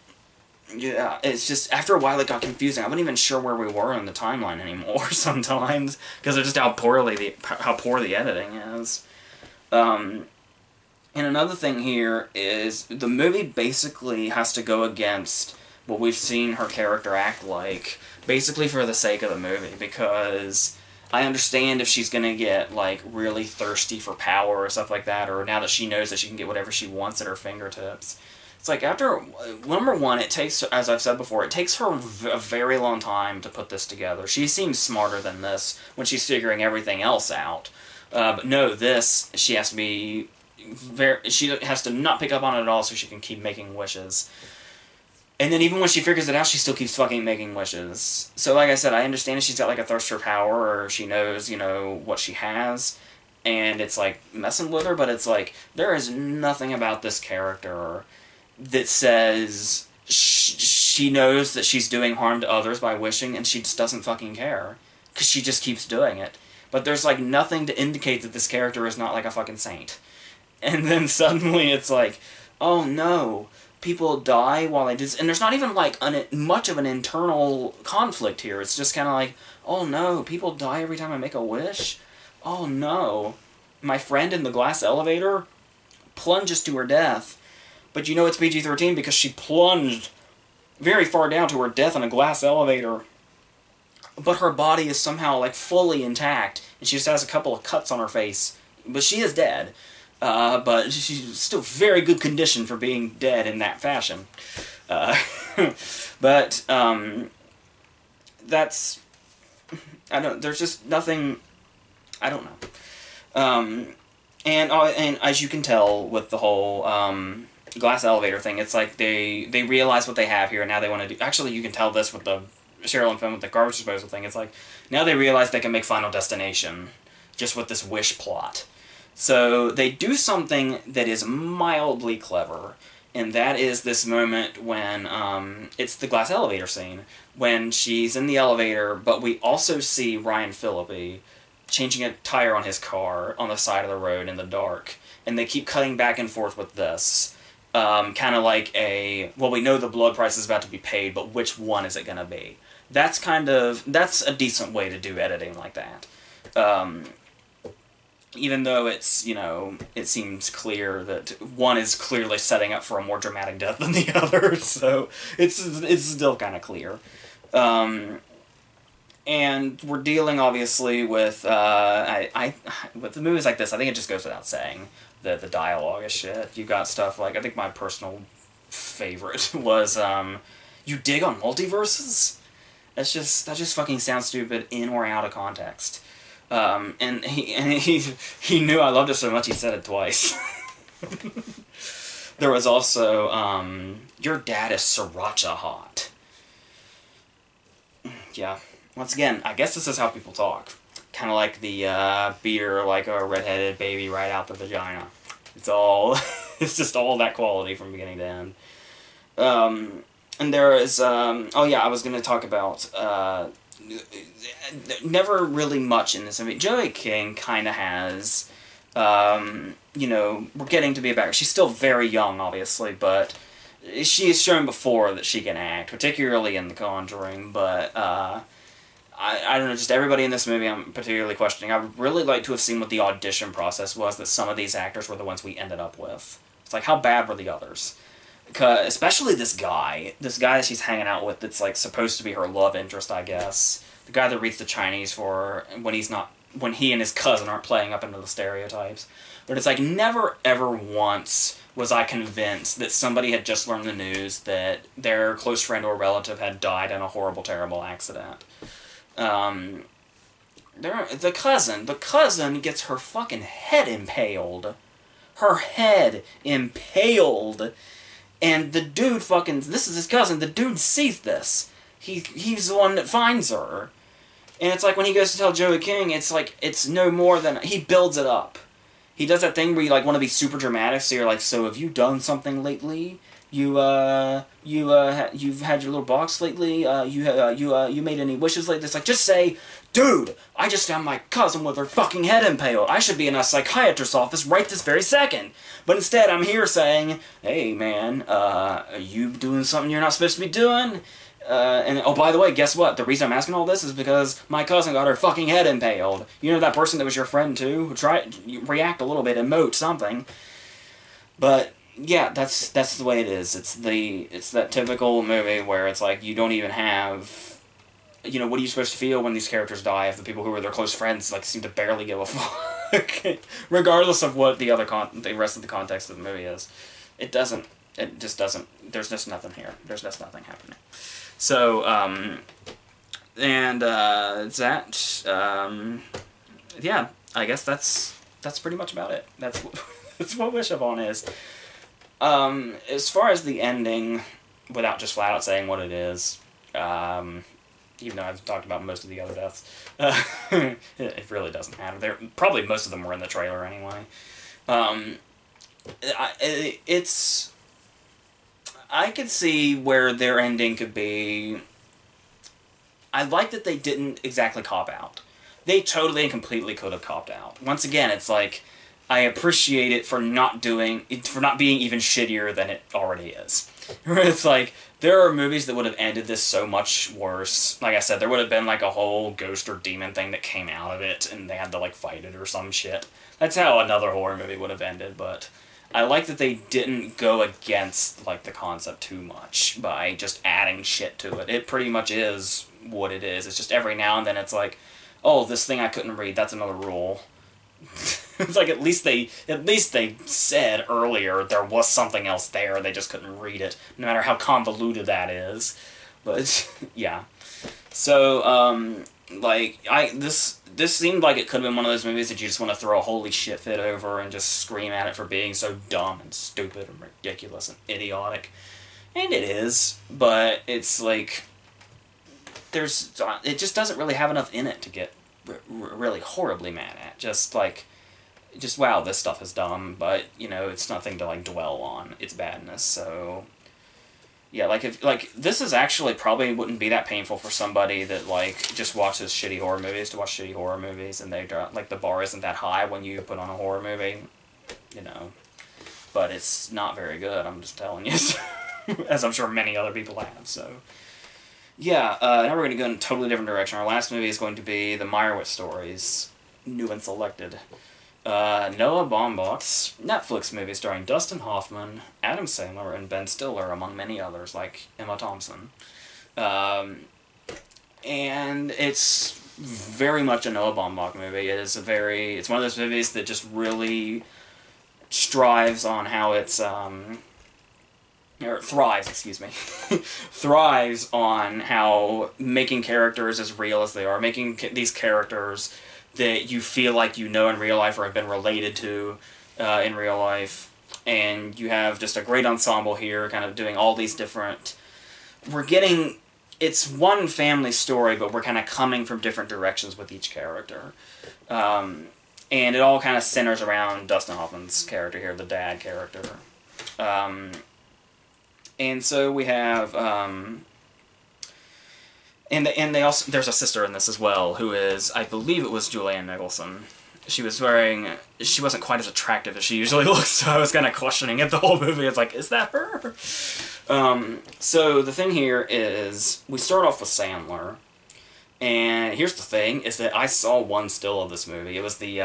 yeah, it's just, after a while it got confusing. I wasn't even sure where we were in the timeline anymore sometimes, because of just how poor the editing is. And another thing here is, the movie basically has to go against what we've seen her character act like, basically for the sake of the movie, because I understand if she's gonna get, like, really thirsty for power or stuff like that, or now that she knows that she can get whatever she wants at her fingertips. It's like, after, number one, it takes, as I've said before, it takes her a very long time to put this together. She seems smarter than this when she's figuring everything else out. But no, this, she has to be she has to not pick up on it at all so she can keep making wishes. And then even when she figures it out, she still keeps fucking making wishes. So like I said, I understand if she's got like a thirst for power, or she knows, you know, what she has, and it's like messing with her, but it's like, there is nothing about this character that says she knows that she's doing harm to others by wishing, and she just doesn't fucking care. Because she just keeps doing it. But there's like nothing to indicate that this character is not like a fucking saint. And then suddenly it's like, oh no, people die while they do this. And there's not even like much of an internal conflict here. It's just kind of like, oh no, people die every time I make a wish? Oh no, my friend in the glass elevator plunges to her death. But you know it's PG-13 because she plunged very far down to her death in a glass elevator. But her body is somehow like fully intact, and she just has a couple of cuts on her face. But she is dead. But she's still very good condition for being dead in that fashion. But, that's... there's just nothing... I don't know. And as you can tell with the whole, glass elevator thing, it's like they realize what they have here, and now they want to do... Actually, you can tell this with the Sherilyn Fenn with the garbage disposal thing. It's like, now they realize they can make Final Destination just with this wish plot. So they do something that is mildly clever, and that is this moment when, it's the glass elevator scene, when she's in the elevator, but we also see Ryan Phillippe changing a tire on his car on the side of the road in the dark, and they keep cutting back and forth with this. Kind of like well, we know the blood price is about to be paid, but which one is it going to be? That's a decent way to do editing like that. Even though it's, you know, it seems clear that one is clearly setting up for a more dramatic death than the other, so it's still kind of clear. And we're dealing, obviously, with, with the movies like this, I think it just goes without saying that the dialogue is shit. You got stuff like, I think my personal favorite was, you dig on multiverses? That just fucking sounds stupid in or out of context. And he knew I loved it so much he said it twice. There was also, your dad is sriracha hot. Yeah. Once again, I guess this is how people talk. Kind of like the, beer like a redheaded baby right out the vagina. It's all, it's just all that quality from beginning to end. And there is, oh yeah, I was going to talk about, never really much in this. I mean, Joey King kind of has, you know, we're getting to be about her. She's still very young, obviously, but she has shown before that she can act, particularly in The Conjuring, but, I don't know, just everybody in this movie I'm particularly questioning. I would really like to have seen what the audition process was that some of these actors were the ones we ended up with. It's like, how bad were the others? Because, especially this guy that she's hanging out with that's, like, supposed to be her love interest, I guess. the guy that reads the Chinese for her when he and his cousin aren't playing up into the stereotypes. But it's like, never ever once was I convinced that somebody had just learned the news that their close friend or relative had died in a horrible, terrible accident. The cousin gets her fucking head impaled. Her head impaled. And the dude this is his cousin, the dude sees this. He's the one that finds her. And it's like, when he goes to tell Joey King, it's like, it's no more than, he builds it up. He does that thing where you like want to be super dramatic, so you're like, so have you done something lately? You've had your little box lately? You made any wishes lately? It's like, just say, dude, I just found my cousin with her fucking head impaled. I should be in a psychiatrist's office right this very second. But instead, I'm here saying, hey man, are you doing something you're not supposed to be doing? And oh, by the way, guess what? The reason I'm asking all this is because my cousin got her fucking head impaled. You know that person that was your friend too? React a little bit, emote something. But yeah, that's the way it is. It's that typical movie where it's like, you don't even have, you know, what are you supposed to feel when these characters die if the people who are their close friends like seem to barely give a fuck, regardless of what the rest of the context of the movie is. It just doesn't. There's just nothing here. There's just nothing happening. So, yeah, I guess that's pretty much about it. That's what Wish Upon is. As far as the ending, without just flat out saying what it is, even though I've talked about most of the other deaths, it really doesn't matter. Probably most of them were in the trailer anyway. I could see where their ending could be. I like that they didn't exactly cop out. They totally and completely could have copped out. Once again, it's like, I appreciate it for not being even shittier than it already is. It's like, there are movies that would have ended this so much worse. Like I said, there would have been like a whole ghost or demon thing that came out of it, and they had to like fight it or some shit. That's how another horror movie would have ended, but I like that they didn't go against like the concept too much by just adding shit to it. It pretty much is what it is. It's just every now and then it's like, oh, this thing I couldn't read, that's another rule. It's like, at least they said earlier there was something else there, they just couldn't read it, no matter how convoluted that is. But yeah. So this seemed like it could have been one of those movies that you just want to throw a holy shit fit over and just scream at it for being so dumb and stupid and ridiculous and idiotic. And it is, but it's like, it just doesn't really have enough in it to get really horribly mad at. Just wow, this stuff is dumb, but, you know, it's nothing to like dwell on its badness. So yeah, this is actually probably wouldn't be that painful for somebody that, like, just watches shitty horror movies to watch shitty horror movies, and like, the bar isn't that high when you put on a horror movie, you know. But it's not very good, I'm just telling you, as I'm sure many other people have, so. Yeah, now we're going to go in a totally different direction. Our last movie is going to be The Meyerowitz Stories, new and selected. Noah Baumbach's Netflix movie starring Dustin Hoffman, Adam Sandler, and Ben Stiller, among many others, like Emma Thompson. And it's very much a Noah Baumbach movie. It's one of those movies that just really strives on how it's, or thrives, excuse me, thrives on how making characters as real as they are, making these characters that you feel like you know in real life or have been related to in real life. And you have just a great ensemble here, kind of doing all these different... It's one family story, but we're kind of coming from different directions with each character. And it all kind of centers around Dustin Hoffman's character here, the dad character. And so we have... And they also, there's a sister in this as well, who is, I believe it was Julianne Nicholson. She wasn't quite as attractive as she usually looks, so I was kind of questioning it the whole movie. It's like, is that her? So the thing here is, we start off with Sandler, and here's the thing, is that I saw one still of this movie. It was the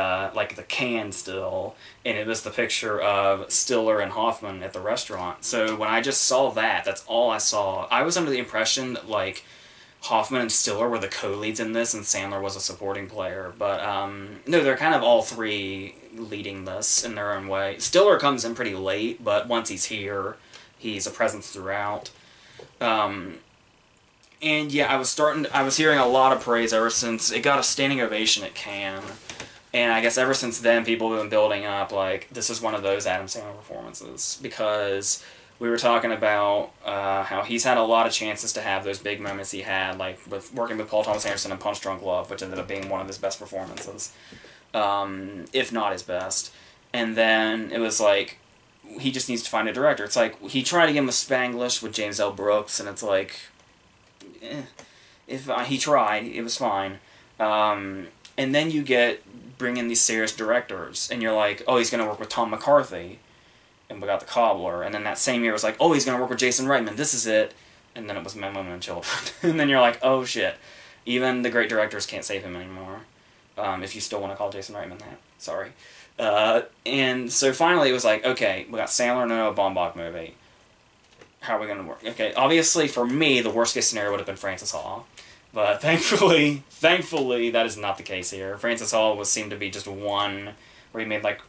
canned still, and it was the picture of Stiller and Hoffman at the restaurant. So when I just saw that, that's all I saw. I was under the impression that, like, Hoffman and Stiller were the co-leads in this, and Sandler was a supporting player. But, no, they're kind of all three leading this in their own way. Stiller comes in pretty late, but once he's here, he's a presence throughout. And yeah, I was hearing a lot of praise ever since it got a standing ovation at Cannes. And I guess ever since then, people have been building up, like, this is one of those Adam Sandler performances. Because we were talking about how he's had a lot of chances to have those big moments he had, like with working with Paul Thomas Anderson in Punch Drunk Love, which ended up being one of his best performances, if not his best. And then it was like, he just needs to find a director. It's like, he tried again with Spanglish with James L. Brooks, and it's like, if he tried, it was fine. And then you bring in these serious directors, and you're like, oh, he's going to work with Tom McCarthy, and we got The Cobbler. And then that same year it was like, oh, he's going to work with Jason Reitman, this is it. And then it was Men, Women, and Children. And then you're like, oh shit, even the great directors can't save him anymore. If you still want to call Jason Reitman that. Sorry. And so finally it was like, okay, we got Sandler in a Baumbach movie. How are we going to work? Okay, obviously for me, the worst case scenario would have been Francis Ha. But thankfully, that is not the case here. Francis Ha seemed to be just one, where he made like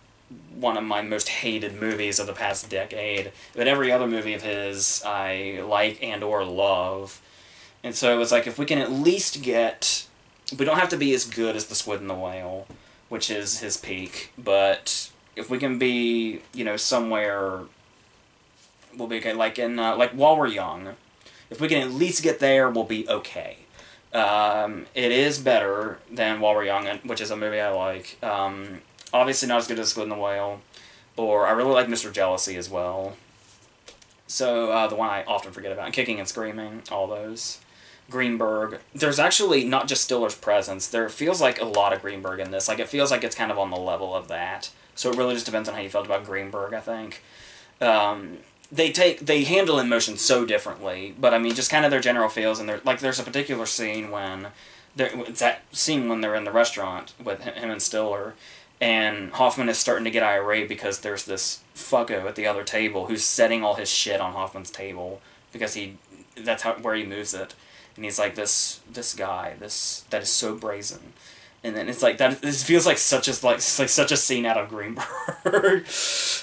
one of my most hated movies of the past decade. But every other movie of his I like and or love. And so it was like, if we can at least get, we don't have to be as good as The Squid and the Whale, which is his peak, but if we can be, you know, somewhere, we'll be okay. Like in, like While We're Young, if we can at least get there, we'll be okay. It is better than While We're Young, which is a movie I like. Obviously not as good as Squid and the Whale, or I really like Mr. Jealousy as well. So, the one I often forget about, Kicking and Screaming, all those. Greenberg. There's actually not just Stiller's presence, there feels like a lot of Greenberg in this. Like, it feels like it's kind of on the level of that. So it really just depends on how you felt about Greenberg, I think. They handle emotion so differently, but I mean, just kind of their general feels, and there's a particular scene when, it's that scene when they're in the restaurant with him and Stiller, and Hoffman is starting to get irate because there's this fucko at the other table who's setting all his shit on Hoffman's table, because that's where he moves it. And he's like, this guy, that is so brazen. And then it's like, this feels like such a scene out of Greenberg.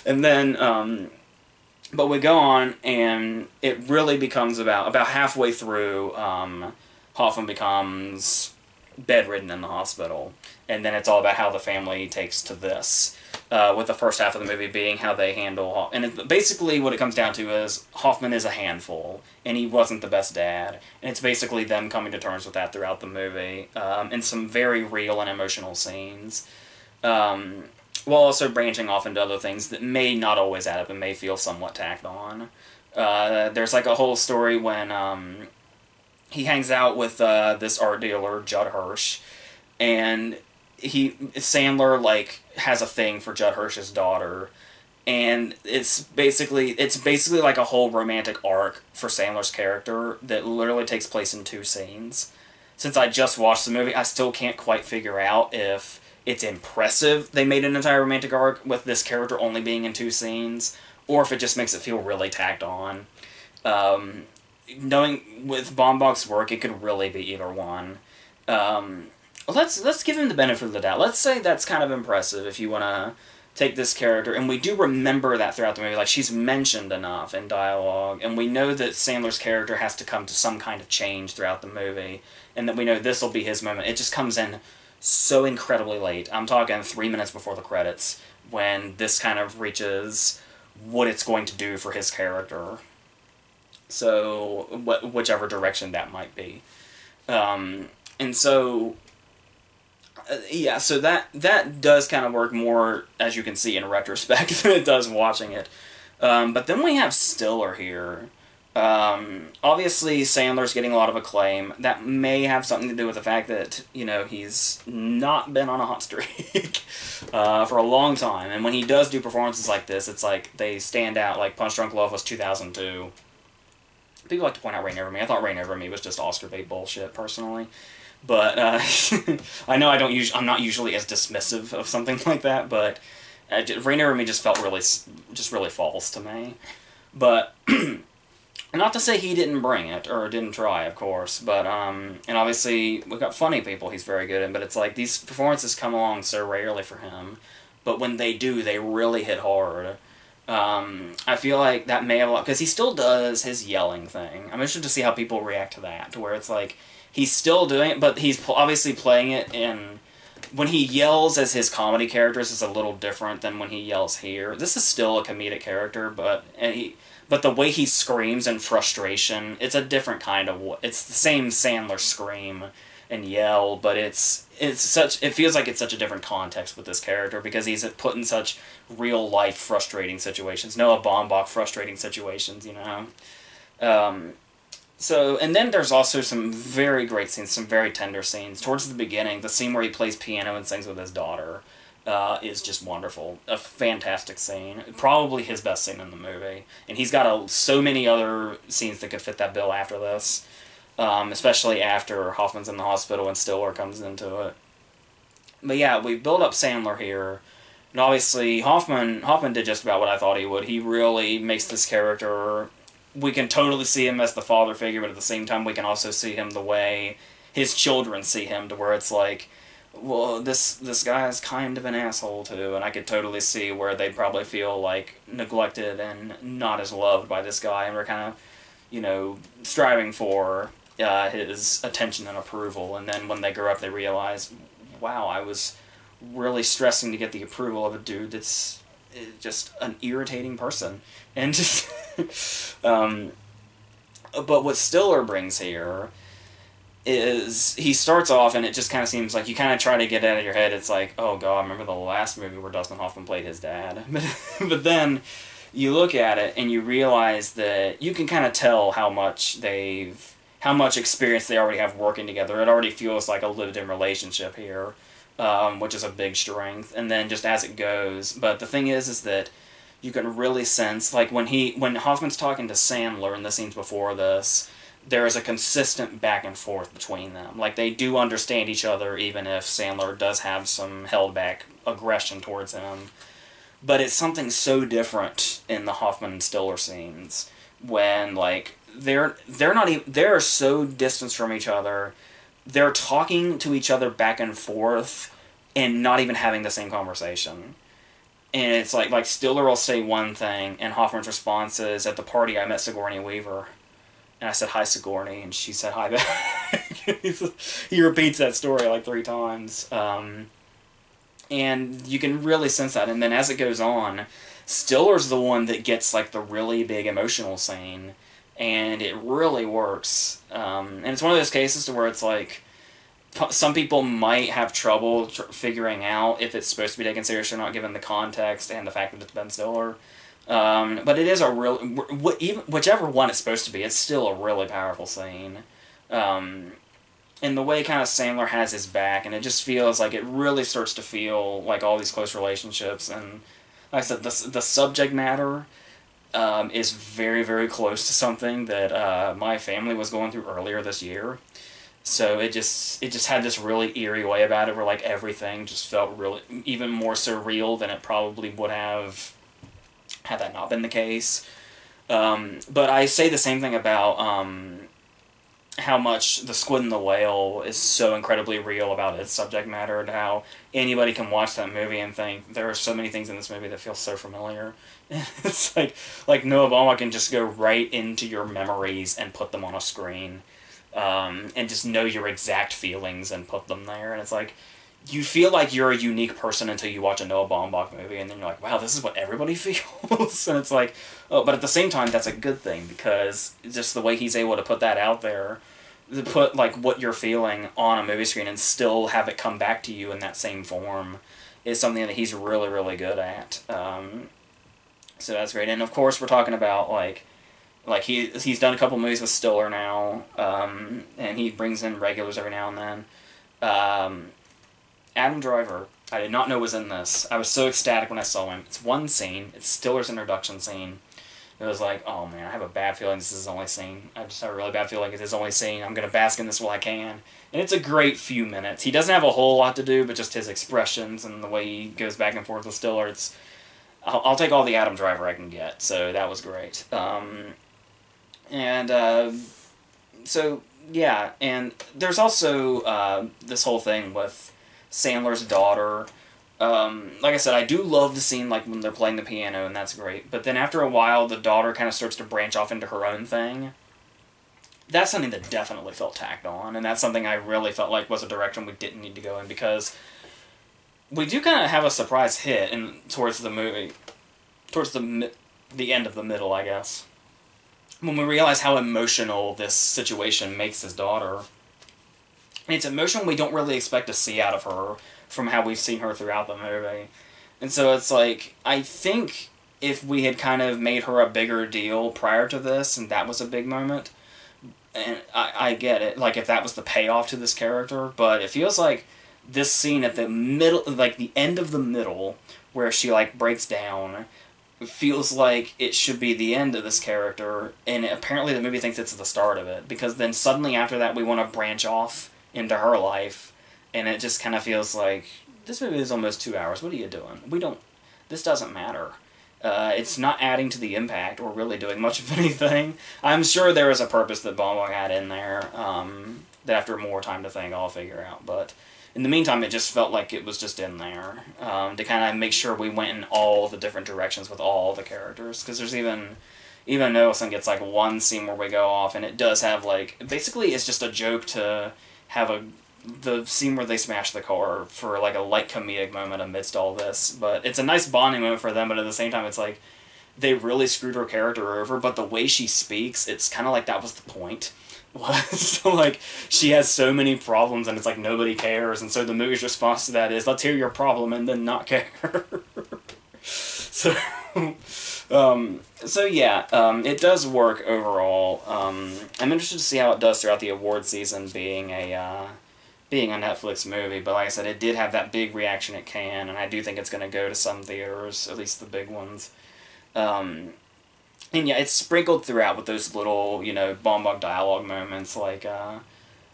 And then, but we go on, and it really becomes about halfway through, Hoffman becomes bedridden in the hospital. And then it's all about how the family takes to this. With the first half of the movie being how they handle... And basically what it comes down to is Hoffman is a handful, and he wasn't the best dad. And it's basically them coming to terms with that throughout the movie, in some very real and emotional scenes. While also branching off into other things that may not always add up and may feel somewhat tacked on. There's like a whole story when he hangs out with this art dealer, Judd Hirsch, and Sandler like has a thing for Judd Hirsch's daughter, and it's basically like a whole romantic arc for Sandler's character that literally takes place in 2 scenes. Since I just watched the movie, I still can't quite figure out if it's impressive they made an entire romantic arc with this character only being in 2 scenes, or if it just makes it feel really tacked on. Knowing with Baumbach's work, it could really be either one. Let's give him the benefit of the doubt. Let's say that's kind of impressive if you want to take this character, and we do remember that throughout the movie, like she's mentioned enough in dialogue, and we know that Sandler's character has to come to some kind of change throughout the movie, and that we know this will be his moment. It just comes in so incredibly late. I'm talking 3 minutes before the credits, when this kind of reaches what it's going to do for his character. So, whichever direction that might be. And so... yeah, so that does kind of work more, as you can see in retrospect, than it does watching it. But then we have Stiller here. Obviously, Sandler's getting a lot of acclaim. That may have something to do with the fact that, you know, he's not been on a hot streak for a long time. And when he does do performances like this, it's like they stand out. Like Punch Drunk Love was 2002. People like to point out Rain Over Me. I thought Rain Over Me was just Oscar bait bullshit, personally. But I know I'm not usually as dismissive of something like that, but Rain Over Me just felt really false to me. But not to say he didn't bring it, or didn't try, of course, but, and obviously, we've got funny people he's very good in, but it's like, these performances come along so rarely for him, but when they do, they really hit hard. I feel like that may have, because he still does his yelling thing. I'm interested to see how people react to that, to where it's like, he's still doing it, but he's obviously playing it in, when he yells as his comedy characters is a little different than when he yells here. This is still a comedic character, but the way he screams in frustration, it's a different kind of, it's the same Sandler scream and yell, but it feels like it's such a different context with this character, because he's put in such real life frustrating situations, Noah Baumbach frustrating situations, you know. And then there's also some very great scenes, some very tender scenes. Towards the beginning, the scene where he plays piano and sings with his daughter is just wonderful. A fantastic scene. Probably his best scene in the movie. And he's got so many other scenes that could fit that bill after this. Especially after Hoffman's in the hospital and Stiller comes into it. But yeah, we build up Sandler here. And obviously, Hoffman did just about what I thought he would. He really makes this character... We can totally see him as the father figure, but at the same time, we can also see him the way his children see him, to where it's like, well, this guy is kind of an asshole too, and I could totally see where they probably feel like neglected and not as loved by this guy, and we're kind of, you know, striving for his attention and approval, and then when they grow up, they realize, wow, I was really stressing to get the approval of a dude that's just an irritating person. And just, but what Stiller brings here is, he starts off and it just kind of seems like, you kind of try to get out of your head, it's like, oh god, I remember the last movie where Dustin Hoffman played his dad. But then you look at it and you realize that you can kind of tell how much experience they already have working together. It already feels like a lived-in relationship here, which is a big strength. And then just as it goes, but the thing is that you can really sense, like when Hoffman's talking to Sandler in the scenes before this, there is a consistent back and forth between them. Like, they do understand each other, even if Sandler does have some held back aggression towards him. But it's something so different in the Hoffman and Stiller scenes, when, like, they're so distanced from each other, they're talking to each other back and forth, and not even having the same conversation. And it's like Stiller will say one thing, and Hoffman's response is, at the party I met Sigourney Weaver. And I said, hi, Sigourney, and she said, hi back. He repeats that story like 3 times. And you can really sense that. And then as it goes on, Stiller's the one that gets like the really big emotional scene, and it really works. And it's one of those cases to where it's like, some people might have trouble figuring out if it's supposed to be taken seriously or not, given the context and the fact that it's Ben Stiller. But it is a real... whichever one it's supposed to be, it's still a really powerful scene. And the way kind of Sandler has his back, and it just feels like it really starts to feel like all these close relationships. And like I said, the subject matter is very, very close to something that my family was going through earlier this year. So it just had this really eerie way about it, where like everything just felt really even more surreal than it probably would have had that not been the case. But I say the same thing about how much The Squid and the Whale is so incredibly real about its subject matter, and how anybody can watch that movie and think, there are so many things in this movie that feel so familiar. It's like Noah Baumbach can just go right into your memories and put them on a screen. And just know your exact feelings and put them there. And it's like, you feel like you're a unique person until you watch a Noah Baumbach movie, and then you're like, wow, this is what everybody feels. And it's like, oh, but at the same time, that's a good thing, because just the way he's able to put that out there, to put like what you're feeling on a movie screen and still have it come back to you in that same form, is something that he's really, really good at. So that's great. And of course, we're talking about like he's done a couple movies with Stiller now, and he brings in regulars every now and then. Adam Driver, I did not know was in this. I was so ecstatic when I saw him. It's one scene. It's Stiller's introduction scene. It was like, oh man, I have a bad feeling this is his only scene. I just have a really bad feeling it's his only scene. I'm going to bask in this while I can. And it's a great few minutes. He doesn't have a whole lot to do, but just his expressions and the way he goes back and forth with Stiller, I'll take all the Adam Driver I can get. So that was great. And so yeah, and there's also this whole thing with Sandler's daughter. Like I said, I do love the scene like when they're playing the piano, and that's great. But then after a while, the daughter kind of starts to branch off into her own thing. That's something that definitely felt tacked on, and that's something I really felt like was a direction we didn't need to go in, because we do kind of have a surprise hit in towards the movie, towards the end of the middle, I guess, when we realize how emotional this situation makes his daughter. And it's emotion we don't really expect to see out of her from how we've seen her throughout the movie. And so it's like, I think if we had kind of made her a bigger deal prior to this, and that was a big moment, and I get it, like if that was the payoff to this character, but it feels like this scene at the middle, like the end of the middle, where she like breaks down, feels like it should be the end of this character, and apparently the movie thinks it's the start of it, because then suddenly after that we want to branch off into her life, and it just kind of feels like, this movie is almost 2 hours, what are you doing? This doesn't matter. It's not adding to the impact or really doing much of anything. I'm sure there is a purpose that Baumbach had in there, that after more time to think I'll figure out, but in the meantime, it just felt like it was just in there, to kind of make sure we went in all the different directions with all the characters. Because there's even Nicholson gets like one scene where we go off, and it does have like, basically it's just a joke to have the scene where they smash the car for like a light comedic moment amidst all this. But it's a nice bonding moment for them, but at the same time it's like, they really screwed her character over, but the way she speaks, it's kind of like that was the point. So like, she has so many problems and it's like nobody cares, and so the movie's response to that is, let's hear your problem and then not care. So yeah, it does work overall. I'm interested to see how it does throughout the award season, being a Netflix movie, but like I said, it did have that big reaction at Cannes, and I do think it's going to go to some theaters, at least the big ones. And yeah, it's sprinkled throughout with those little, Baumbach dialogue moments, like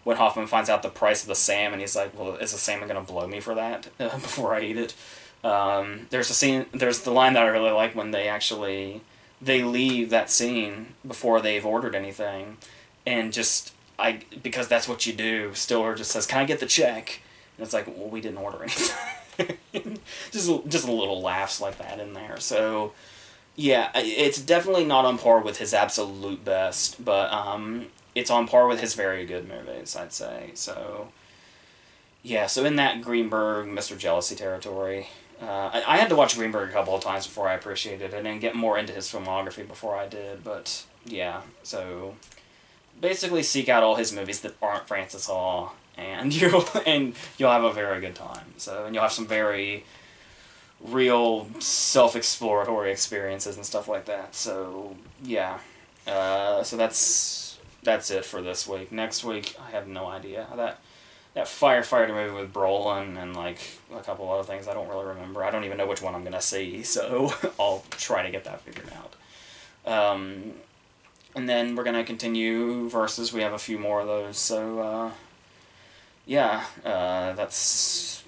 when Hoffman finds out the price of the salmon, he's like, well, is the salmon going to blow me for that before I eat it? There's the line that I really like when they leave that scene before they've ordered anything, and because that's what you do, Stiller just says, can I get the check? And it's like, well, we didn't order anything. just little laughs like that in there, so... Yeah, it's definitely not on par with his absolute best, but it's on par with his very good movies, I'd say. So, yeah, so in that Greenberg, Mr. Jealousy territory, I had to watch Greenberg a couple of times before I appreciated it, and get more into his filmography before I did, but yeah, so basically seek out all his movies that aren't Francis Ha, and you'll have a very good time. So, and you'll have some very real self-exploratory experiences and stuff like that. So yeah, so that's it for this week. Next week, I have no idea. That firefighter movie with Brolin and like a couple other things I don't really remember. I don't even know which one I'm gonna see, so I'll try to get that figured out. And then we're gonna continue versus. We have a few more of those. So yeah, that's